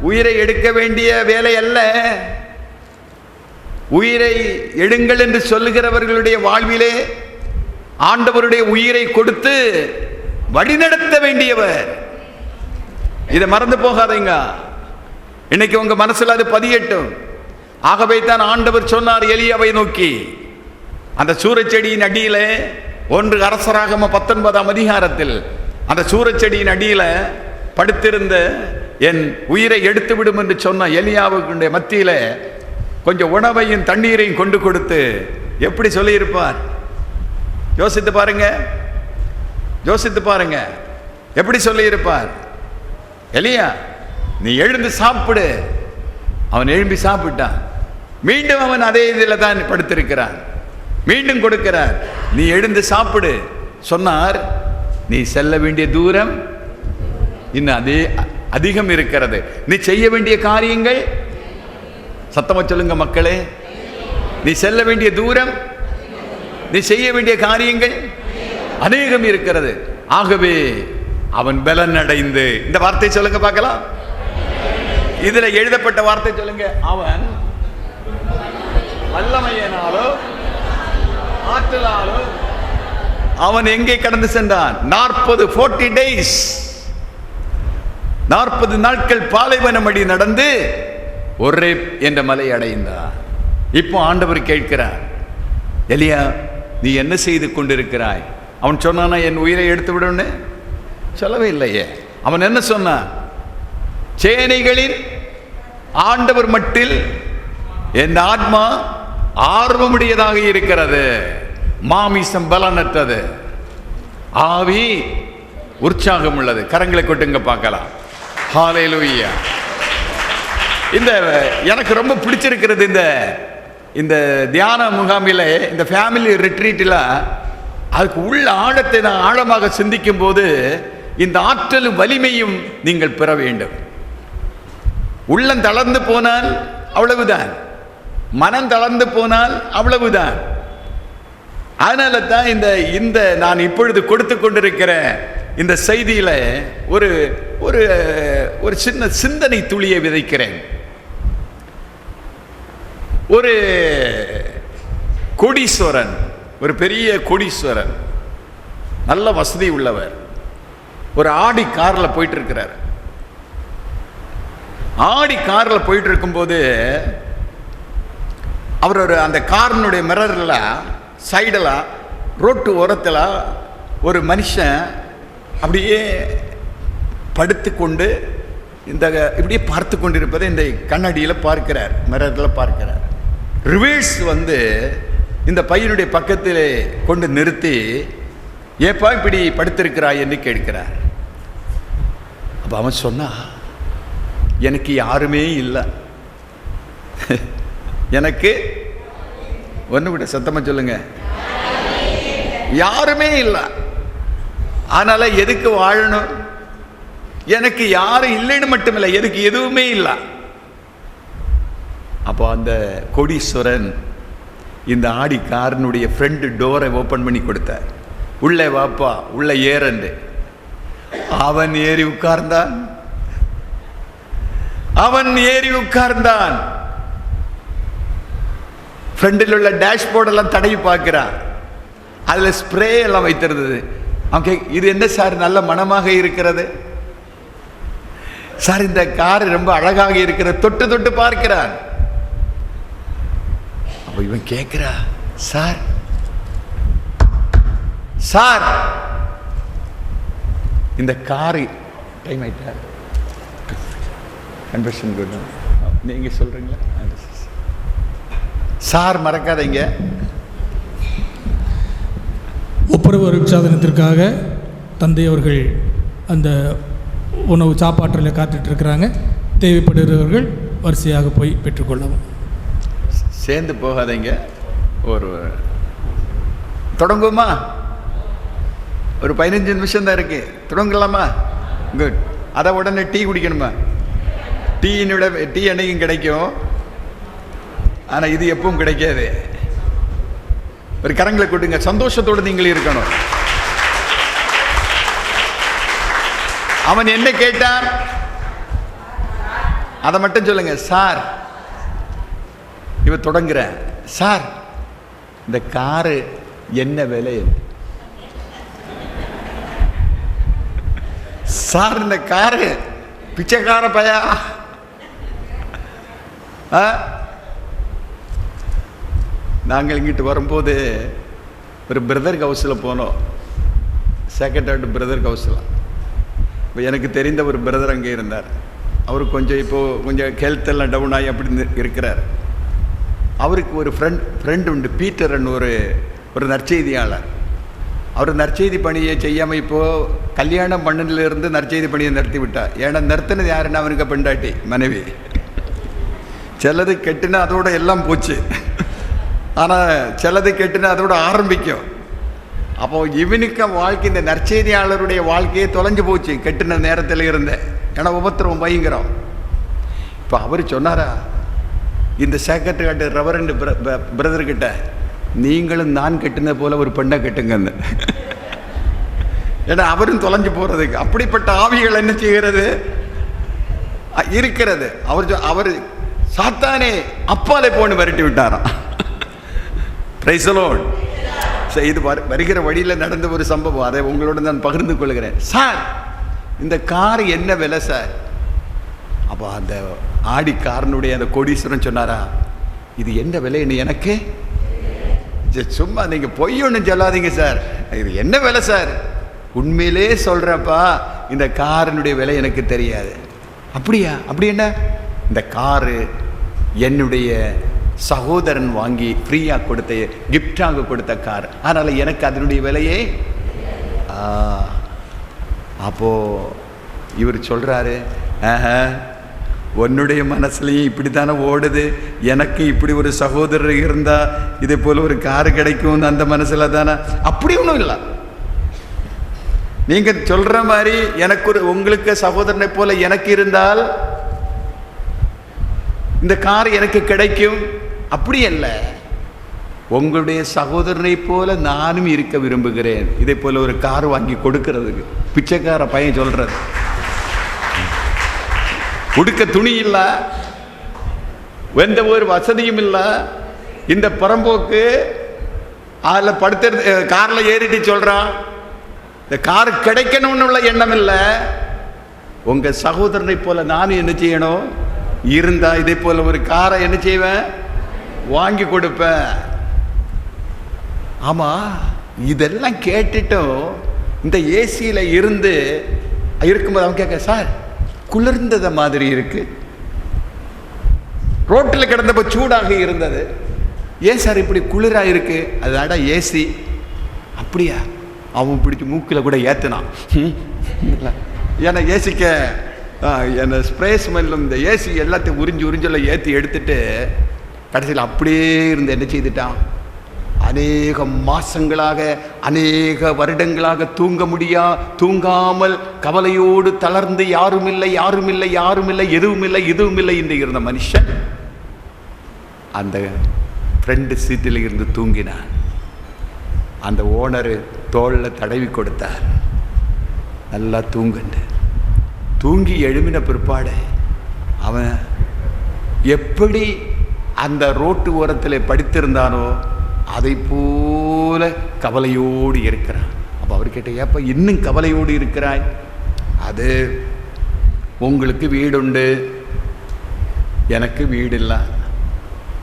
உயிரை எடுக்க வேண்டிய வேலை அல்ல. உயிரை எடுங்கள் என்று சொல்லுகிறவர்களுடைய வாழ்விலே ஆண்டவருடைய உயிரை கொடுத்து வழிநடத்த வேண்டியவர். இதை மறந்து போகாதீங்க. இன்னைக்கு உங்க மனசுல அது பதியட்டும். ஆகவே தான் ஆண்டவர் சொன்னார் எலியாவை நோக்கி, அந்த சூரச்செடியின் அடியில 1 அரசராகம 19ஆம் அதிகாரத்தில் அந்த சூரச்செடியின் அடியில படுத்திருந்த என் உயிரை எடுத்து விடும் என்று சொன்ன எலியாவுடைய மத்தியில கொஞ்சம் உணவையும் தண்ணீரையும் கொண்டு கொடுத்து எப்படி சொல்லியிருப்பார்? யோசித்து பாருங்க, யோசித்து பாருங்க, எப்படி சொல்லியிருப்பார்? எலியா, நீ எழுந்து சாப்பிடு. அவன் எழும்பி சாப்பிட்டான். மீண்டும் அவன் அதே இதில் தான் படுத்திருக்கிறான். மீண்டும் கொடுக்கிறார், நீ எழுந்து சாப்பிடு. சொன்னார், நீ செல்ல வேண்டிய தூரம் இன்னும் அதே அதிகம் இருக்கிறது. நீ செய்ய வேண்டிய காரியங்கள், சத்தமா சொல்லுங்க மக்களே, நீ செல்ல வேண்டிய தூரம், நீ செய்ய வேண்டிய காரியங்கள் அநேகம் இருக்கிறது. ஆகவே அவன் பலன் அடைந்து, இந்த வார்த்தை சொல்லுங்க பார்க்கலாம். இதுல எழுதப்பட்ட வார்த்தை சொல்லுங்க. அவன் வல்லமையினாலோ ஆற்றலாலோ அவன் எங்கே கடந்து சென்றான்? 40 days 40 நாட்கள் பாலைவனம் அடி நடந்து ஒரே என்ற மலை அடைந்தான். இப்போ ஆண்டவர் கேட்கிறார், எலியா நீ என்ன செய்து கொண்டிருக்கிறாய்? அவன் சொன்னானா என் உயிரை எடுத்து விடுன்னு? சொல்லவே இல்லையே. அவன் என்ன சொன்னான்? சேனைகளின் ஆண்டவர் மட்டில் என் ஆத்மா ஆர்வமுடையதாக இருக்கிறது, மாமிசம் பலனற்றது, ஆவி உற்சாகம் உள்ளது. கரங்களை கொட்டுங்க பார்க்கலாம். ஹல்லேலூயா. இந்த எனக்கு ரொம்ப பிடிச்சிருக்கிறது இந்த தியான முகாமில், இந்த ஃபேமிலி ரிட்ரீட்டில் அதுக்கு உள்ள ஆழத்தை நான் ஆழமாக சிந்திக்கும் போது இந்த ஆற்றலும் வலிமையும் நீங்கள் பெற வேண்டும். உள்ளம் தளர்ந்து போனால் அவ்வளவுதான், மனம் தளர்ந்து போனால் அவ்வளவுதான். அதனால தான் இந்த நான் இப்பொழுது கொடுத்து கொண்டிருக்கிற இந்த செய்தியில ஒரு ஒரு ஒரு சின்ன சிந்தனை துளியை விதைக்கிறேன். ஒரு கோடீஸ்வரன், ஒரு பெரிய கோடீஸ்வரன், நல்ல வசதி உள்ளவர், ஒரு ஆடி கார்ல போயிட்டு இருக்கிறார். ஆடி கார்ல போயிட்டு இருக்கும்போது அவர் அந்த காரினுடைய மிரர்ல சைடில் ரோட்டு ஓரத்தில் ஒரு மனுஷன் அப்படியே படுத்து கொண்டு இப்படியே பார்த்து கொண்டிருப்பதை இந்த கண்ணாடியில் பார்க்கிறார், மிரரில் பார்க்கிறார். ரிவர்ஸ் இந்த பையனுடைய பக்கத்தில் கொண்டு நிறுத்தி, ஏப்பா இப்படி படுத்திருக்கிறாய் என்று கேட்கிறார். அப்போ அவன் சொன்னா, எனக்கு யாருமே இல்லை, எனக்கு ஒன்று விட சத்தமா சொல்லுங்க, யாருமே இல்லை, அதனால எதுக்கு வாழணும்? எனக்கு யாரும் இல்லைன்னு மட்டுமில்லை, எதுக்கு எதுவுமே இல்லை. அப்போ அந்த கோடீஸ்வரன் இந்த ஆடி காரனுடைய ஃப்ரண்ட் டோரை ஓப்பன் பண்ணி கொடுத்தார். உள்ளே வாப்பா, உள்ள ஏறண்டு. அவன் ஏறி உட்கார்ந்தான். ஃப்ரண்டில் உள்ள டேஷ்போர்டெல்லாம் தடவி பார்க்கிறான். அதில் ஸ்ப்ரே எல்லாம் வைத்திருந்தது. அவன் இது என்ன சார் நல்ல மனமாக இருக்கிறது சார், இந்த கார் ரொம்ப அழகாக இருக்கிற, தொட்டு தொட்டு பார்க்கிறான். அப்போ இவன் கேட்கிறா, சார் சார் இந்த காரு டைம் ஆயிட்டா, கன்வர்ஷன் குட், நீங்க சொல்றீங்களா? சார் மறக்காதீங்க. ஒப்புரவு அருட்சாதனத்திற்காக தந்தை அவர்கள் அந்த உணவு சாப்பாட்டில் காத்துட்டு இருக்கிறாங்க. தேவைப்படுகிறவர்கள் வரிசையாக போய் பெற்றுக்கொள்ளவும். சேர்ந்து போகாதீங்க. ஒரு தொடங்குமா? ஒரு 15 நிமிஷம் தான் இருக்கு, தொடங்கலாமா? குட். அதை உடனே டீ குடிக்கணுமா? டீ என்னைக்கும் கிடைக்கும், ஆனால் இது எப்பவும் கிடைக்காது. ஒரு கரங்களை கூட்டுங்க, சந்தோஷத்தோடு நீங்கள் இருக்கணும். அவன் என்ன கேட்டான் அதை மட்டும் சொல்லுங்க. சார், இவன் தொடங்குற, சார் இந்த காரு என்ன விலை? சார் இந்த காரு பிச்சைக்கார பையா. நாங்கள் இங்கிட்டு வரும்போது ஒரு பிரதர் ஹவுஸில் போனோம், செகண்ட் ஹேண்ட் பிரதர் ஹவுஸில். இப்போ எனக்கு தெரிந்த ஒரு பிரதர் அங்கே இருந்தார். அவர் கொஞ்சம் ஹெல்த் எல்லாம் டவுன் ஆகி அப்படி இருக்கிறார். அவருக்கு ஒரு ஃப்ரெண்ட் உண்டு, பீட்டர்ன்னு ஒரு நற்செய்தியாளர். அவர் நற்செய்தி பணியை செய்யாமல் இப்போது கல்யாணம் பண்ணதிலிருந்து நற்செய்தி பணியை நிறுத்தி விட்டார். ஏன்னா நிறுத்தினது யாருன்னா அவனுக்கு பெண்டாட்டி, மனைவி. சிலது கெட்டுனா அதோட எல்லாம் போச்சு, ஆனால் சிலது கெட்டுனா அதோட ஆரம்பிக்கும். அப்போ இவனுக்கு வாழ்க்கை, இந்த நற்செய்தியாளருடைய வாழ்க்கையே தொலைஞ்சு போச்சு கெட்டின நேரத்தில் இருந்த. ஏன்னா உபத்திரவம் பயங்கரம். இப்போ அவர் சொன்னாரா இந்த செக்ரட்டரி ரெவரண்ட் பிரதர்கிட்ட, நீங்களும் நான் கெட்டின போல ஒரு பெண்ணை கட்டுங்கன்னு. ஏன்னா அவரும் தொலைஞ்சு போறதுக்கு அப்படிப்பட்ட ஆவிகள் என்ன செய்கிறது இருக்கிறது. அவர் சாத்தானே அப்பாலே போன்னு விரட்டி விட்டாராம். Praise the lord. இது வருகிற வழியில் நடந்த ஒரு சம்பவம், அதை உங்களோட நான் பகிர்ந்து கொள்கிறேன். சார் இந்த கார் என்ன விலை சார்? அப்போ அந்த ஆடி காரனுடைய அந்த கோடீஸ்வரன் சொன்னாரா, இது என்ன விலைன்னு எனக்கு சும்மா நீங்க பொய் ஒன்றும் சொல்லாதீங்க சார், இது என்ன விலை சார்? உண்மையிலே சொல்றப்பா, இந்த காரனுடைய விலை எனக்கு தெரியாது. அப்படியா? அப்படி என்ன? இந்த காரு என்னுடைய சகோதரன் வாங்கி ஃப்ரீயாக கொடுத்த, கிஃப்டாக கொடுத்த கார், அதனால் எனக்கு அதனுடைய விலையே. அப்போ இவர் சொல்றாரு, உன்னுடைய மனசுலையும் இப்படி தானே ஓடுது, எனக்கு இப்படி ஒரு சகோதரர் இருந்தா இதே போல ஒரு கார் கிடைக்கும் அந்த மனசுல தானே. அப்படி ஒன்றும் இல்லை. நீங்க சொல்ற மாதிரி எனக்கு ஒரு, உங்களுக்கு சகோதரனை போல எனக்கு இருந்தால் இந்த கார் எனக்கு கிடைக்கும், அப்படி அல்ல. உங்களுடைய சகோதரனை போல நானும் இருக்க விரும்புகிறேன், இதே போல ஒரு கார் வாங்கி கொடுக்கிறதுக்கு. பிச்சைக்கார பையன் சொல்றது. உடுக்க துணி இல்ல, எந்த ஒரு வசதியும் இல்ல, இந்த புறம்போக்கு அதில் படுத்து கார்ல ஏறிட்டு சொல்றான், இந்த கார் கிடைக்கணும்னு உள்ள எண்ணம் இல்லை. உங்க சகோதரனை போல நானும் என்ன செய்யணும், இருந்தா இதே போல ஒரு காரை என்ன செய்வேன், வாங்கி கொடுப்பேன். ஆமா, இதெல்லாம் கேட்டுட்டும் இந்த ஏசியில இருந்து இருக்கும்போது அவன் கேட்க, சார் குளிர்ந்தத மாதிரி இருக்கு, ரோட்டில் கிடந்தப்போ சூடாக இருந்தது, ஏன் சார் இப்படி குளிரா இருக்கு? அதாடா ஏசி. அப்படியா? அவன் பிடிச்சி மூக்கில் கூட ஏற்றினான். ஏன்னா ஏசிக்க என்ன ஸ்ப்ரே ஸ்மெல்லும் இந்த ஏசி எல்லாத்தையும் உறிஞ்செல்லாம் ஏற்றி எடுத்துட்டு கடைசியில் அப்படியே இருந்து என்ன செய்துட்டான், அநேக மாசங்களாக அநேக வருடங்களாக தூங்காமல் கவலையோடு தளர்ந்து யாரும் இல்லை யாரும் இல்லை யாரும் இல்லை எதுவும் இல்லை என்று இருந்த மனுஷன் அந்த ஃப்ரெண்டு சீட்டில் இருந்து தூங்கினான். அந்த ஓனரு தோளில் தடவி கொடுத்தார், நல்லா தூங்குண்டு. தூங்கி எழுமின பிற்பாடு அவன் எப்படி அந்த ரோட்டு ஓரத்தில் படித்திருந்தானோ அதை போல கவலையோடு இருக்கிறான். அப்போ அவர் கேட்ட, ஏப்பா இன்னும் கவலையோடு இருக்கிறாய்? அது உங்களுக்கு வீடுண்டு, எனக்கு வீடு இல்லை.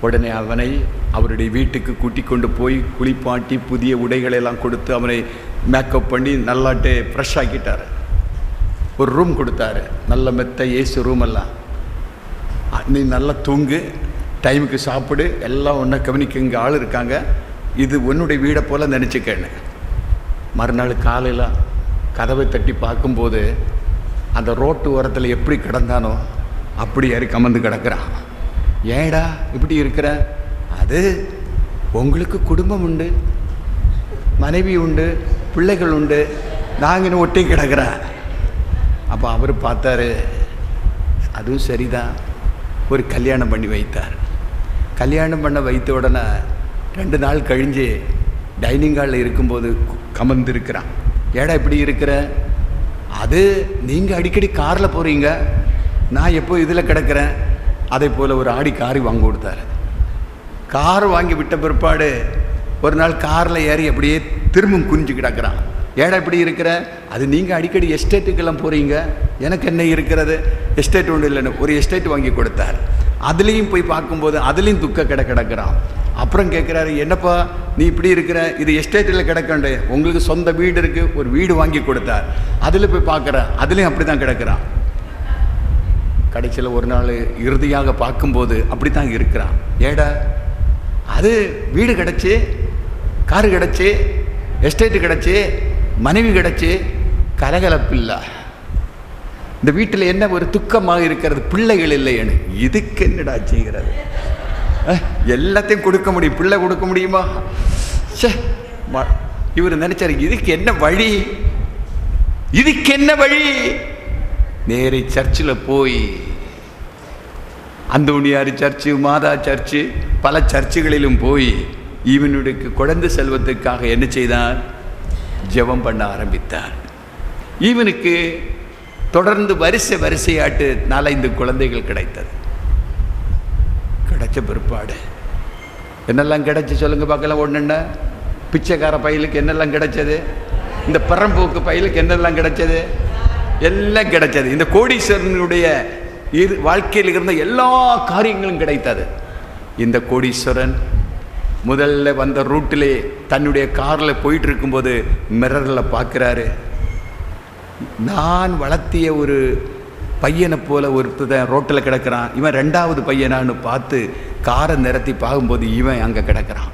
உடனே அவனை அவருடைய வீட்டுக்கு கூட்டிக் கொண்டு போய் குளிப்பாட்டி புதிய உடைகளெல்லாம் கொடுத்து அவனை மேக்கப் பண்ணி நல்லாட்டே ஃப்ரெஷ் ஆக்கிட்டார். ஒரு ரூம் கொடுத்தாரு, நல்ல மெத்த ஏசி ரூம் எல்லாம். நீ நல்லா தூங்கு, டைமுக்கு சாப்பிடு, எல்லாம் ஒன்றை கவனிக்க, இங்கே ஆள் இருக்காங்க, இது உன்னுடைய வீடை போல் நினச்சிக்கன்னு. மறுநாள் காலையில் கதவை தட்டி பார்க்கும்போது அந்த ரோட்டு ஓரத்தில் எப்படி கிடந்தானோ அப்படி யாரி கமந்து கிடக்கிறான். ஏடா இப்படி இருக்கிற? அது உங்களுக்கு குடும்பம் உண்டு, மனைவி உண்டு, பிள்ளைகள் உண்டு, நாங்கள் இன்னும் ஒட்டி கிடக்கிறேன். அப்போ அவர் பார்த்தாரு, அதுவும் சரிதான். ஒரு கல்யாணம் பண்ணி வைத்தார். கல்யாணம் பண்ண வைத்த உடனே 2 நாள் கழிஞ்சு டைனிங் ஹாலில் இருக்கும்போது கமர்ந்து இருக்கிறான். ஏடா இப்படி இருக்கிற? அது நீங்கள் அடிக்கடி காரில் போகிறீங்க, நான் எப்போ இதில் கிடக்கிறேன். அதே போல் ஒரு ஆடி காரி வாங்கி கொடுத்தாரு. கார் வாங்கி விட்ட பிற்பாடு ஒரு நாள் காரில் ஏறி அப்படியே திரும்பவும் குனிஞ்சு கிடக்கிறான். ஏடா இப்படி இருக்கிற? அது நீங்கள் அடிக்கடி எஸ்டேட்டுக்கெல்லாம் போகிறீங்க, எனக்கு என்ன இருக்கிறது, எஸ்டேட் ஒன்றும் இல்லைன்னு ஒரு எஸ்டேட் வாங்கி கொடுத்தார். அதுலேயும் போய் பார்க்கும்போது அதுலேயும் துக்க கிடக்கிறான். அப்புறம் கேட்குறாரு, என்னப்பா நீ இப்படி இருக்கிற, இது எஸ்டேட்டில் கிடக்கண்டு, உங்களுக்கு சொந்த வீடு இருக்குது, ஒரு வீடு வாங்கி கொடுத்தார், அதில் போய் பார்க்குறேன், அதுலேயும் அப்படி தான் கிடக்கிறான். கடைசியில் ஒரு நாள் இறுதியாக பார்க்கும்போது அப்படி தான் இருக்கிறான். ஏடா அது வீடு கிடச்சி, காரு கிடச்சி, எஸ்டேட்டு கிடச்சி, மனைவி கிடச்சி, கலகலப்பு இல்லை, இந்த வீட்டில் என்ன ஒரு துக்கமாக இருக்கிறது, பிள்ளைகள் இல்லைன்னு. இதுக்கு என்னடா செய்கிறது? எல்லாத்தையும் கொடுக்க முடியும், பிள்ளை கொடுக்க முடியுமா? இவர் நினைச்சாரு, இதுக்கு என்ன வழி, இதுக்கு என்ன வழி? நேரே சர்ச்சில் போய் அந்தோணியார் சர்ச்சு, மாதா சர்ச்சு, பல சர்ச்சுகளிலும் போய் இவனுடைய குழந்தை செல்வத்துக்காக என்ன செய்தார்? ஜெபம் பண்ண ஆரம்பித்தார். இவனுக்கு தொடர்ந்து வரிசையாட்டு 4-5 குழந்தைகள் கிடைத்தது. கிடைச்ச பிற்பாடு என்னெல்லாம் கிடைச்சி சொல்லுங்க பார்க்கலாம். ஒன்றுன்னா பிச்சைக்கார பையலுக்கு என்னெல்லாம் கிடைச்சது, இந்த பரம்போக்கு பையலுக்கு என்னெல்லாம் கிடைச்சது, எல்லாம் கிடைச்சது. இந்த கோடீஸ்வரனுடைய வாழ்க்கையில் இருந்த எல்லா காரியங்களும் கிடைத்தது. இந்த கோடீஸ்வரன் முதல்ல வந்த ரூட்டிலே தன்னுடைய காரில் போயிட்டு இருக்கும்போது மிரரில் பார்க்குறாரு, நான் வளர்த்திய ஒரு பையனை போல ஒருத்தன் ரோட்டில் கிடக்கிறான், இவன் 2வது பையனான்னு பார்த்து காரை நிறுத்தி பார்க்கும்போது இவன் அங்கே கிடக்கிறான்.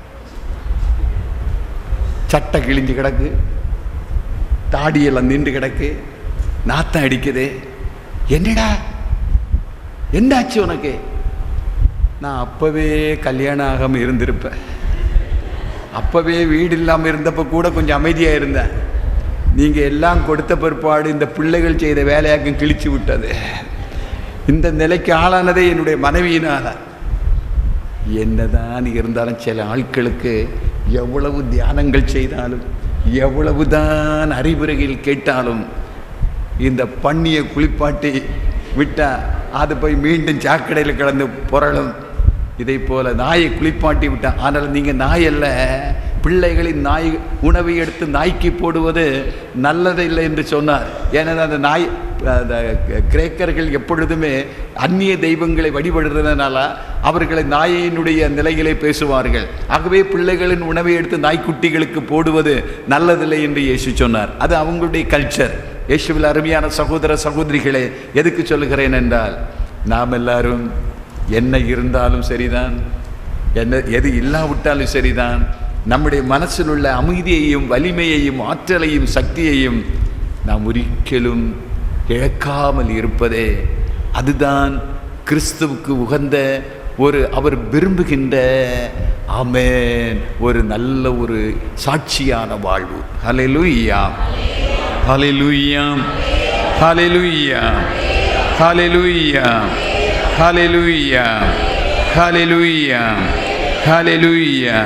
சட்டை கிழிஞ்சு கிடக்கு, தாடியெல்லாம் நின்று கிடக்கு, நாத்தம் அடிக்குது. என்னடா என்னாச்சு உனக்கு? நான் அப்போவே கல்யாணம் ஆகாமல் இருந்திருப்பேன், அப்போவே வீடு இல்லாமல் இருந்தப்போ கூட கொஞ்சம் அமைதியாக இருந்தேன். நீங்கள் எல்லாம் கொடுத்த பிற்பாடு இந்த பிள்ளைகள் செய்த வேலையாக்கும் கிழிச்சு விட்டது. இந்த நிலைக்கு ஆளானதே என்னுடைய மனைவியினால். என்னதான் இருந்தாலும் சில ஆட்களுக்கு எவ்வளவு தியானங்கள் செய்தாலும், எவ்வளவுதான் அறிவுரைகள் கேட்டாலும், இந்த பண்ணியை குளிப்பாட்டி விட்டால் அது போய் மீண்டும் சாக்கடையில் கிடந்து புரளும். இதை போல நாயை குளிப்பாட்டி விட்டான். ஆனால் நீங்கள் நாயல்ல, பிள்ளைகளின் நாய் உணவை எடுத்து நாய்க்கு போடுவது நல்லதில்லை என்று சொன்னார். ஏன்னா அந்த நாய், அந்த கிரேக்கர்கள் எப்பொழுதுமே அந்நிய தெய்வங்களை வழிபடுறதுனால அவர்களை நாயினுடைய நிலையிலே பேசுவார்கள். ஆகவே பிள்ளைகளின் உணவை எடுத்து நாய்க்குட்டிகளுக்கு போடுவது நல்லதில்லை என்று இயேசு சொன்னார். அது அவங்களுடைய கல்ச்சர். இயேசுவில் அருமையான சகோதர சகோதரிகளே, எதுக்கு சொல்லுகிறேன் என்றால், நாம் எல்லாரும் என்ன இருந்தாலும் சரிதான், என்ன எது இல்லாவிட்டாலும் சரிதான், நம்முடைய மனசில் உள்ள அமைதியையும் வலிமையையும் ஆற்றலையும் சக்தியையும் நாம் ஒரிக்கலும் இழக்காமல் இருப்பதே அதுதான் கிறிஸ்துவுக்கு உகந்த ஒரு, அவர் விரும்புகின்ற, ஆமென், ஒரு நல்ல ஒரு சாட்சியான வாழ்வு. ஹல்லேலூயா, hallelujah, hallelujah, hallelujah, hallelujah, hallelujah, hallelujah,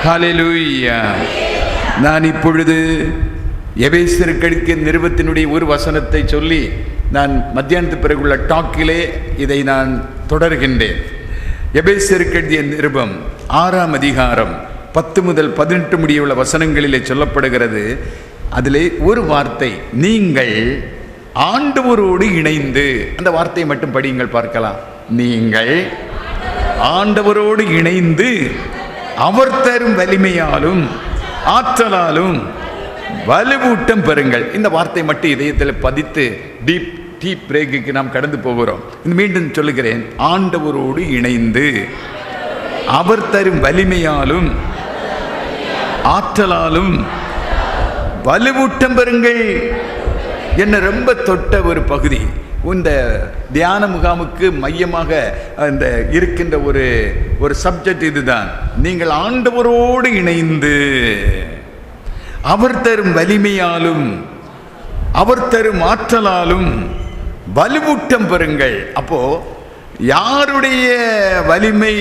ஹல்லேலூயா. நான் இப்பொழுது எபேசியருக்கு நிருபத்தினுடைய ஒரு வசனத்தை சொல்லி நான் மத்தியானத்து பிறகுள்ள டாக்கிலே இதை நான் தொடர்கின்றேன். எபேசியருக்கு நிருபம் 6ஆம் அதிகாரம் 10 முதல் 18 முடியுள்ள வசனங்களிலே சொல்லப்படுகிறது. அதிலே ஒரு வார்த்தை, நீங்கள் ஆண்டவரோடு இணைந்து, அந்த வார்த்தையை மட்டும் படியுங்கள் பார்க்கலாம். நீங்கள் ஆண்டவரோடு இணைந்து அவர் தரும் வலிமையாலும் ஆற்றலாலும் வலுவூட்டம் பெறுங்கள். இந்த வார்த்தை மட்டும் இதயத்தில் பதித்து டீப் பிரேக்குக்கு நாம் கடந்து போகிறோம். மீண்டும் சொல்லுகிறேன், ஆண்டவரோடு இணைந்து அவர் தரும் வலிமையாலும் ஆற்றலாலும் வலுவூட்டம் பெறுங்கள். என்ன ரொம்ப தொட்ட ஒரு பகுதி. இந்த தியான முகாமுக்கு மையமாக இந்த இருக்கின்ற ஒரு சப்ஜெக்ட் இதுதான். நீங்கள் ஆண்டவரோடு இணைந்து அவர் தரும் வலிமையாலும் அவர் தரும் ஆற்றலாலும் வலுவூட்டம் பெறுங்கள். அப்போ யாருடைய வலிமை,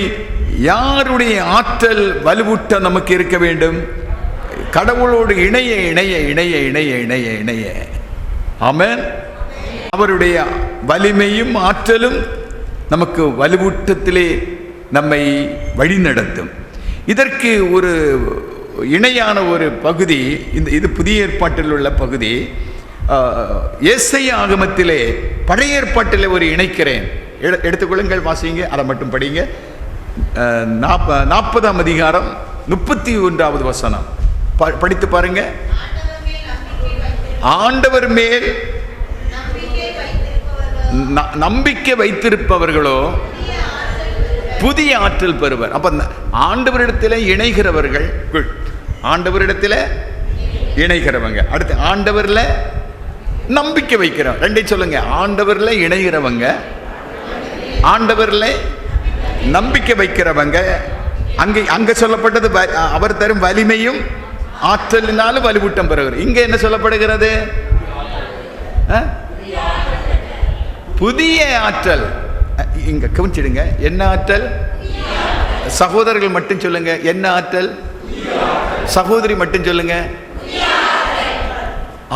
யாருடைய ஆற்றல், வலுவூட்டம் நமக்கு இருக்க வேண்டும்? கடவுளோடு இணைய இணைய இணைய இணைய இணைய இணைய ஆமென். அவருடைய வலிமையும் ஆற்றலும் நமக்கு வலுவூட்டத்திலே நம்மை வழிநடத்தும். இதற்கு ஒரு இணையான ஒரு பகுதி, இது புதிய ஏற்பாட்டில் உள்ள பகுதி. ஏசாயா ஆகமத்திலே பழைய ஏற்பாட்டிலே ஒரு இணைக்கிறேன். எடுத்துக்கொள்ளுங்கள், வாசிங்க, அதை மட்டும் படிங்க. 40ஆம் அதிகாரம் 31வது வசனம் படித்து பாருங்க. ஆண்டவர் மேல் நம்பிக்கை வைத்திருப்பவர்களோ புதிய ஆற்றல் பெறுவர். அப்ப ஆண்டவரிடத்தில் இணைகிறவர்கள், ஆண்டவரிடத்தில் இணைகிறவங்க. அடுத்து ஆண்டவர்ல நம்பிக்கை வைக்கிறவங்க. ரெண்டையும் சொல்லுங்க. ஆண்டவர்ல இணைகிறவங்க, ஆண்டவர்ல நம்பிக்கை வைக்கிறவங்க. அங்க சொல்லப்பட்டது அவர் தரும் வலிமையும் ஆற்றலினாலும் வலுவூட்டம் பெறுகிறோம். இங்க என்ன சொல்லப்படுகிறது? புதிய ஆற்றல். இங்க கவனிச்சிடுங்க, என்ன ஆற்றல்? சகோதரர்கள் மட்டும் சொல்லுங்க, என்ன ஆற்றல்? சகோதரி மட்டும் சொல்லுங்க.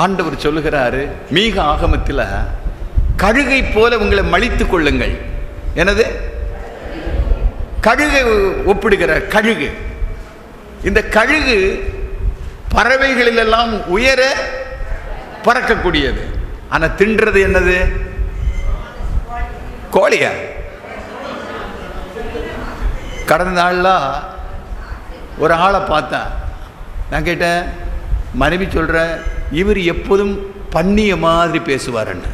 ஆண்டவர் சொல்லுகிறாரு மீக ஆகமத்தில், கழுகை போல உங்களை மலித்துக் கொள்ளுங்கள். என்னது? கழுகை ஒப்பிடுகிறார். கழுகு, இந்த கழுகு பறவைகளிலெல்லாம் உயர பறக்கக்கூடியது. ஆனா தின்றது என்னது? கோழியா? கடந்த நாள்ல ஒரு ஆளை பார்த்தேன். நான் கேட்டேன், மனைவி சொல்ற, இவர் எப்போதும் பன்னிய மாதிரி பேசுவாருன்னு.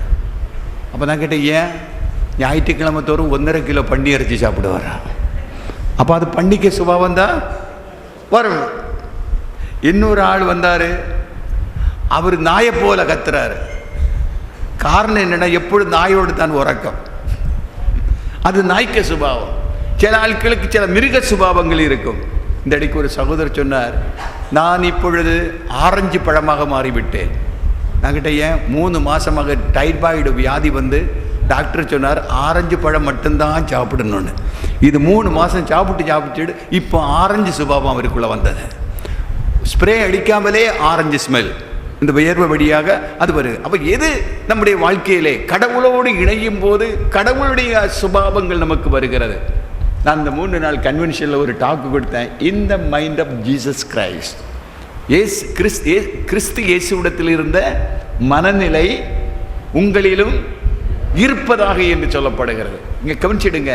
அப்போ நான் கேட்டேன், ஏன்? ஞாயிற்றுக்கிழமை தோறும் 1.5 கிலோ பன்னி இறைச்சி சாப்பிடுவாரா? அப்போ அது பன்னிக்க சுபாவம் தான் வரும். இன்னொரு ஆள் வந்தார், அவர் நாயை போல கத்துறாரு. காரணம் என்னன்னா, எப்பொழுது நாயோடு தான் உறக்கம். அது நாய்க்க சுபாவம். சில ஆட்களுக்கு சில மிருக சுபாவங்கள் இருக்கும். இந்த அடிக்கு ஒரு சகோதரர் சொன்னார், நான் இப்பொழுது ஆரஞ்சு பழமாக மாறிவிட்டேன். நான் கிட்ட, ஏன்? 3 மாதமாக டைபாய்டு வியாதி வந்து டாக்டர் சொன்னார் ஆரஞ்சு பழம் மட்டும்தான் சாப்பிடணும்னு. இது 3 மாதம் சாப்பிட்டு இப்போ ஆரஞ்சு சுபாவம் அவருக்குள்ளே வந்தது. ஸ்ப்ரே அடிக்காமலே ஆரஞ்சு ஸ்மெல் இந்த வியர்வை வழியாக அது வருது. அப்போ எது நம்முடைய வாழ்க்கையிலே கடவுளோடு இணையும் போது கடவுளுடைய சுபாவங்கள் நமக்கு வருகிறது. நான் இந்த 3 நாள் கன்வென்ஷனில் ஒரு டாக்கு கொடுத்தேன், in the mind of Jesus Christ. கிறிஸ்து இயேசுவிடத்தில் இருந்த மனநிலை உங்களிலும் இருப்பதாக என்று சொல்லப்படுகிறது. இங்கே கவனிச்சிடுங்க,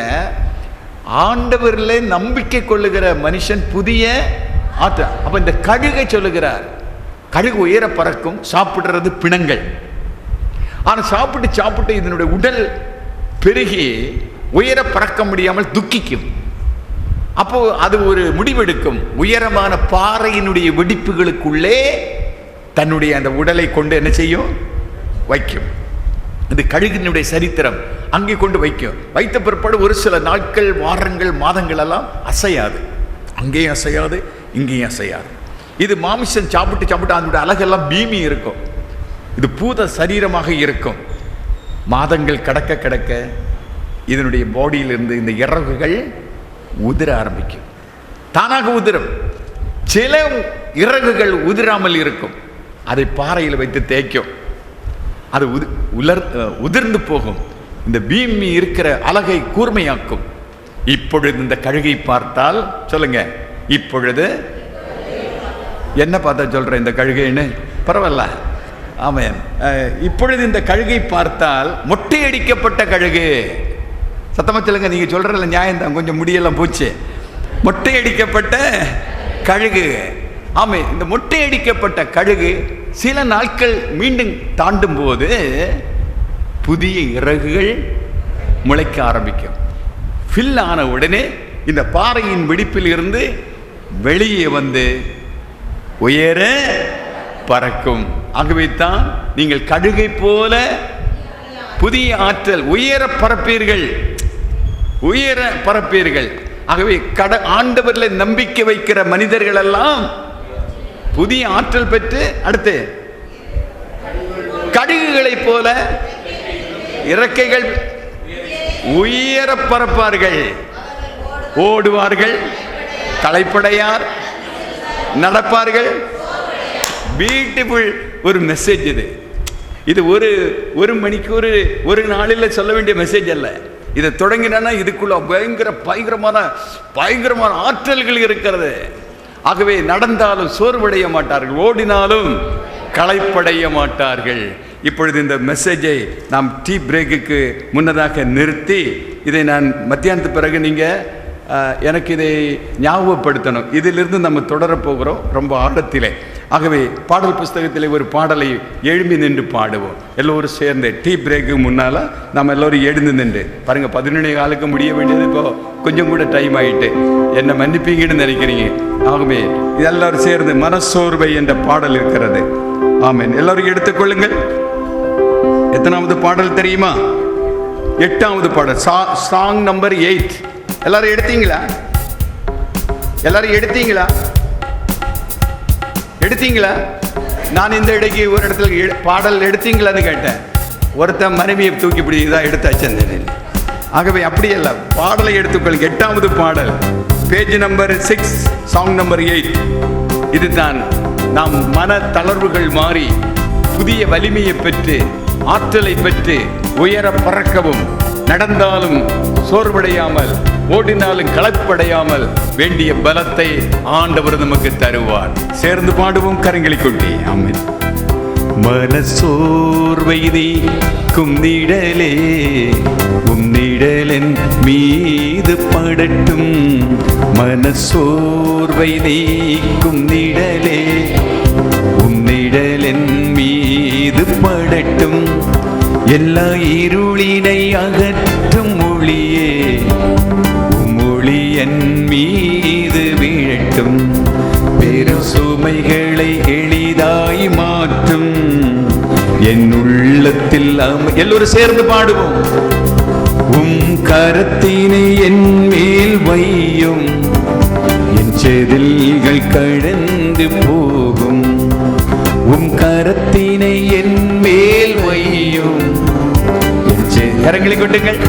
ஆண்டவரில் நம்பிக்கை கொள்ளுகிற மனுஷன் புதிய ஆற்றல். அப்போ இந்த கழுகை சொல்லுகிறார், கழுகு உயர பறக்கும், சாப்பிடுறது பிணங்கள். ஆனால் சாப்பிட்டு இதனுடைய உடல் பெருகி உயர பறக்க முடியாமல் துக்கிக்கும். அப்போ அது ஒரு முடிவெடுக்கும். உயரமான பாறையினுடைய வெடிப்புகளுக்குள்ளே தன்னுடைய அந்த உடலை கொண்டு என்ன செய்யும்? வைக்கும். இது கழுகினுடைய சரித்திரம். அங்கே கொண்டு வைக்கும். வைத்த பிற்பாடு ஒரு சில நாட்கள், வாரங்கள், மாதங்கள் எல்லாம் அசையாது. அங்கேயும் அசையாது, இங்கேயும் அசையாது. இது மாமிசம் சாப்பிட்டு அதனுடைய அழகெல்லாம் பீமி இருக்கும். இது பூத சரீரமாக இருக்கும். மாதங்கள் கடக்க இதனுடைய பாடியிலிருந்து இந்த இறகுகள் உதிர ஆரம்பிக்கும். தானாக உதிரும். சில இறகுகள் உதிராமல் இருக்கும். அதை பாறையில் வைத்து தேய்க்கும். அது உதிர்ந்து போகும். இந்த பீமி இருக்கிற அழகை கூர்மையாக்கும். இப்பொழுது இந்த கழுகை பார்த்தால் சொல்லுங்க, இப்பொழுது என்ன பார்த்தா சொல்றேன் இந்த கழுகைன்னு? பரவாயில்ல, ஆமாம். இப்பொழுது இந்த கழுகை பார்த்தால் மொட்டையடிக்கப்பட்ட கழுகு. சத்தமா சொல்லுங்க, நீங்க சொல்றதுல நியாயம் தான். கொஞ்சம் முடியெல்லாம் போச்சு. மொட்டையடிக்கப்பட்ட கழுகு. ஆமே, இந்த மொட்டையடிக்கப்பட்ட கழுகு சில நாட்கள் மீண்டும் தாண்டும் போது புதிய இறகுகள் முளைக்க ஆரம்பிக்கும். ஃபில் ஆன உடனே இந்த பாறையின் வெடிப்பில் இருந்து வெளியே வந்து உயர பறக்கும். ஆகவே தான் நீங்கள் கழுகை போல புதிய ஆற்றல் உயர பறப்பீர்கள், உயர பறப்பீர்கள். ஆகவே ஆண்டவரில் நம்பிக்கை வைக்கிற மனிதர்கள் எல்லாம் புதிய ஆற்றல் பெற்று அடுத்து கழுகுகளை போல இறக்கைகள் உயர பறப்பார்கள், ஓடுவார்கள், களைப்படையார், நடப்பார்கள். பியூட்டிஃபுல் ஒரு மெசேஜ் இது. இது ஒரு மணிக்கு ஒரு நாளில் சொல்ல வேண்டிய மெசேஜ் அல்ல. இதை தொடங்கினா இதுக்குள்ள பயங்கரமான ஆற்றல்கள் இருக்கிறது. ஆகவே நடந்தாலும் சோர்வடைய மாட்டார்கள், ஓடினாலும் களைப்படைய மாட்டார்கள். இப்பொழுது இந்த மெசேஜை நாம் டீ பிரேக்குக்கு முன்னதாக நிறுத்தி, இதை நான் மத்தியானத்து பிறகு நீங்கள் எனக்கு இதை ஞாபகப்படுத்தணும். இதிலிருந்து நம்ம தொடரப்போகிறோம் ரொம்ப ஆழத்திலே. ஆகவே பாடல் புஸ்தகத்தில் ஒரு பாடலை எழும்பி நின்று பாடுவோம் எல்லோரும் சேர்ந்து. டீ பிரேக்கு முன்னால் நம்ம எல்லோரும் எழுந்து நின்று பாருங்கள். 11:15 முடிய வேண்டியது இப்போ கொஞ்சம் கூட டைம் ஆகிட்டு, என்னை மன்னிப்பீங்கன்னு நினைக்கிறீங்க. ஆகவே எல்லாரும் சேர்ந்து மனசோர்வை என்ற பாடல் இருக்கிறது. ஆமேன். எல்லாரும் எடுத்துக்கொள்ளுங்கள். எத்தனாவது பாடல் தெரியுமா? 8வது பாடல், சாங் நம்பர் 8. எல்லாரும் எடுத்தீங்களா? எல்லாரும் எடுத்தீங்களா? எடுத்தீங்களா? நான் இந்த இடைக்கு ஒரு இடத்துல பாடல் எடுத்தீங்களான்னு கேட்டேன். ஒருத்தன் மனைவியை தூக்கி இப்படி இதாக எடுத்தாச்சு. ஆகவே அப்படியல்ல, பாடலை எடுத்துக்கொள். 8வது பாடல், பேஜ் நம்பர் 6, சாங் நம்பர் 8. இதுதான் நாம் மன தளர்வுகள் மாறி புதிய வலிமையை பெற்று ஆற்றலை பெற்று உயர பறக்கவும், நடந்தாலும் சோர்வடையாமல், ஓடினாலும் களைப்படையாமல் வேண்டிய பலத்தை ஆண்டவர் நமக்கு தருவார். சேர்ந்து பாடுவோம் கரங்களை கொட்டி. ஆமென். மனசோர்வை நீக்கும் நிழலே உன்னிடலென் மீது படட்டும். மனசோர்வை நீக்கும் நிழலே உன்னிடலென் மீது படட்டும். எல்லா இருளினை அகற்றும் ஒளியே மொழி என் மீது வீழட்டும். பெரும் சுமைகளை எளிதாய் மாற்றும் என் உள்ளத்தில் எல்லோரும் சேர்ந்து பாடுவோம். கரத்தினை என் மேல் வையும், என் செதில்கள் கடந்து போகும். கரத்தினை என் மேல் வையும், கரங்களை கொட்டுங்கள்.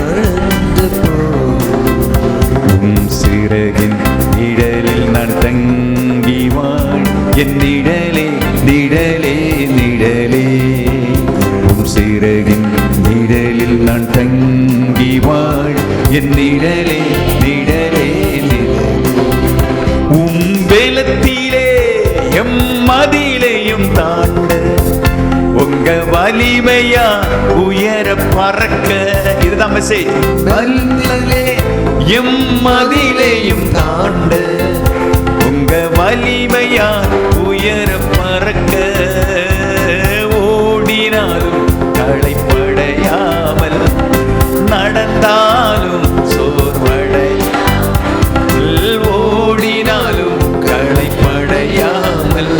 சிறகின் நிழலில் நான் தங்கி வாழ், என் நிழலே நிழலே நிழலே. சிறகின் நிழலில் நான் தங்கி வாழ், என் நிழலே நிழலே நிழலே. வேலத்திலே எம் மதிலையும் தாண்ட, உங்க வலிமையா உயர பறக்க. இதுதான் மெசேஜ். வலிமையிலே எம் மதிலையும் தாண்ட, உங்க வலிமையா உயர பறக்க. ஓடினாலும் களைப்படையாமல், நடந்தாலும் சோர்வடையாமல். ஓடினாலும் களைப்படையாமல்,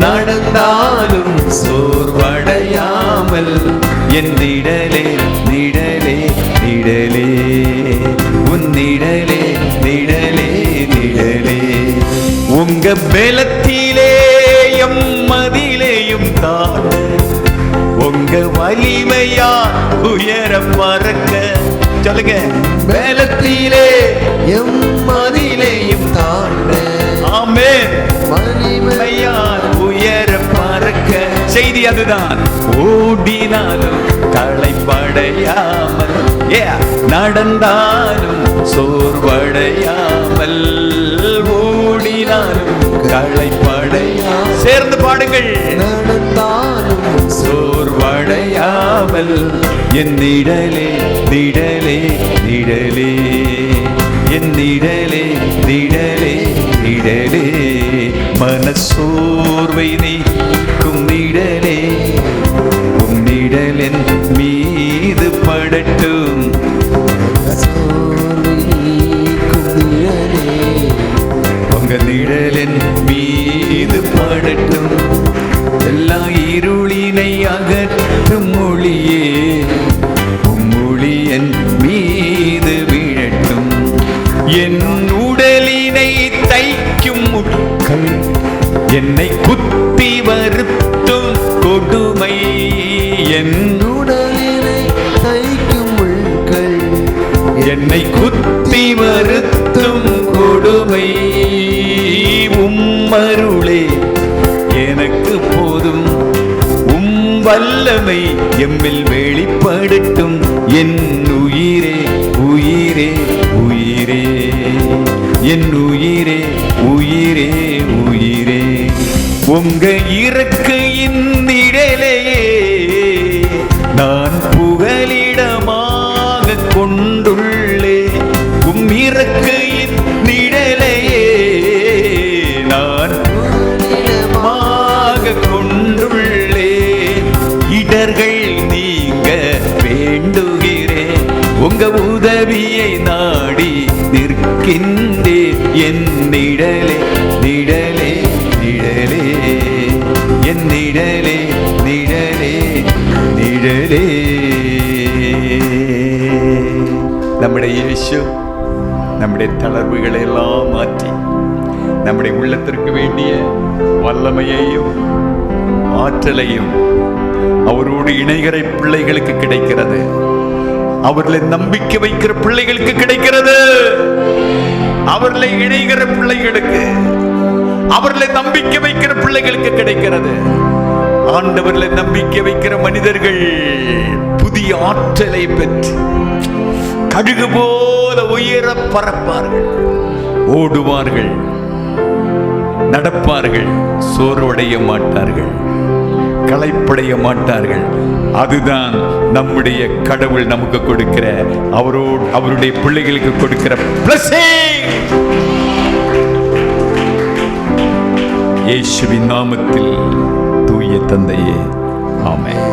நடந்தாலும் சோர்வடையாமல். என் நிழலே நிழலே நிழலே, உன் நிழலே நிழலே நிழலே. உங்க பலத்திலே எம் மதிலையும் தாண்ட, உங்க வலிமையா உயர பறக்க. சொல்லுங்க. பலத்திலே எம் மதிலையும் தாண்ட, ஆமென், வலிமையா உயர பறக்க. செய்தி அதுதான். ஓடினாலும் களைப்படையாமல், நடந்தாலும் சோர்வடையாமல். ஓடினாலும் களைப்படையாமல். சேர்ந்து பாடுங்கள். நடந்தாலும் சோர்வடையாமல், என் நிழலே நிழலே நிழலே, என் நிழலே நிழலே நிழலே. மனசோர்வை நீக்கும் நிழலே உன் நிழலென் மீது படட்டும். உங்க நிழலென் மீது படட்டும். எல்லா இருளினை அகற்றும் மொழியே மொழி என் மீது வீழட்டும். என் உடலினை தைக்கும் முட்கள், என்னை குத்தி வருத்தும் கொடுமை. என் உடலினை தைக்கும் முட்கள், என்னை குத்தி வருத்தும் கொடுமை. உம்மருளே எனக்கு போதும், வல்லமை எம்மில் வெளிப்படட்டும். என் உயிரே உயிரே உயிரே, என் உயிரே உயிரே உயிரே. உங்க இறக்கையின் நிழலையே நான் புகலிடமாக கொண்டுள்ளே. இறக்கையின் நிழலையே நான் புகலிடமாக கொண்டுள்ளே. இடர்கள் நீங்க வேண்டுகிறேன், உங்க உதவியை நாடி நிற்கின்றேன். என் நிழலே நிழலே நிழலே, என் நிழலே நிழலே நிழலே. நம்முடைய இயேசு நம்முடைய தளர்வுகளை எல்லாம் மாற்றி நம்முடைய உள்ளத்திற்கு வேண்டிய வல்லமையையும் ஆற்றலையும் அவரோடு இணைகிற பிள்ளைகளுக்கு கிடைக்கிறது. அவர்களை நம்பிக்கை வைக்கிற பிள்ளைகளுக்கு கிடைக்கிறது. அவர்களை இணைகிற பிள்ளைகளுக்கு, அவர்களை நம்பிக்கை வைக்கிற பிள்ளைகளுக்கு கிடைக்கிறது. ஆண்டவர்களை நம்பிக்கை வைக்கிற மனிதர்கள் புதிய ஆற்றலை பெற்று கடுகு போல உயர பறப்பார்கள், ஓடுவார்கள், நடப்பார்கள், சோர்வடைய மாட்டார்கள், களைப்படைய மாட்டார்கள். அதுதான் நம்முடைய கடவுள் நமக்கு கொடுக்கிற, அவருடைய பிள்ளைகளுக்கு கொடுக்கிற blessing. இயேசுவின் நாமத்தில் தூய தந்தையே, ஆமென்.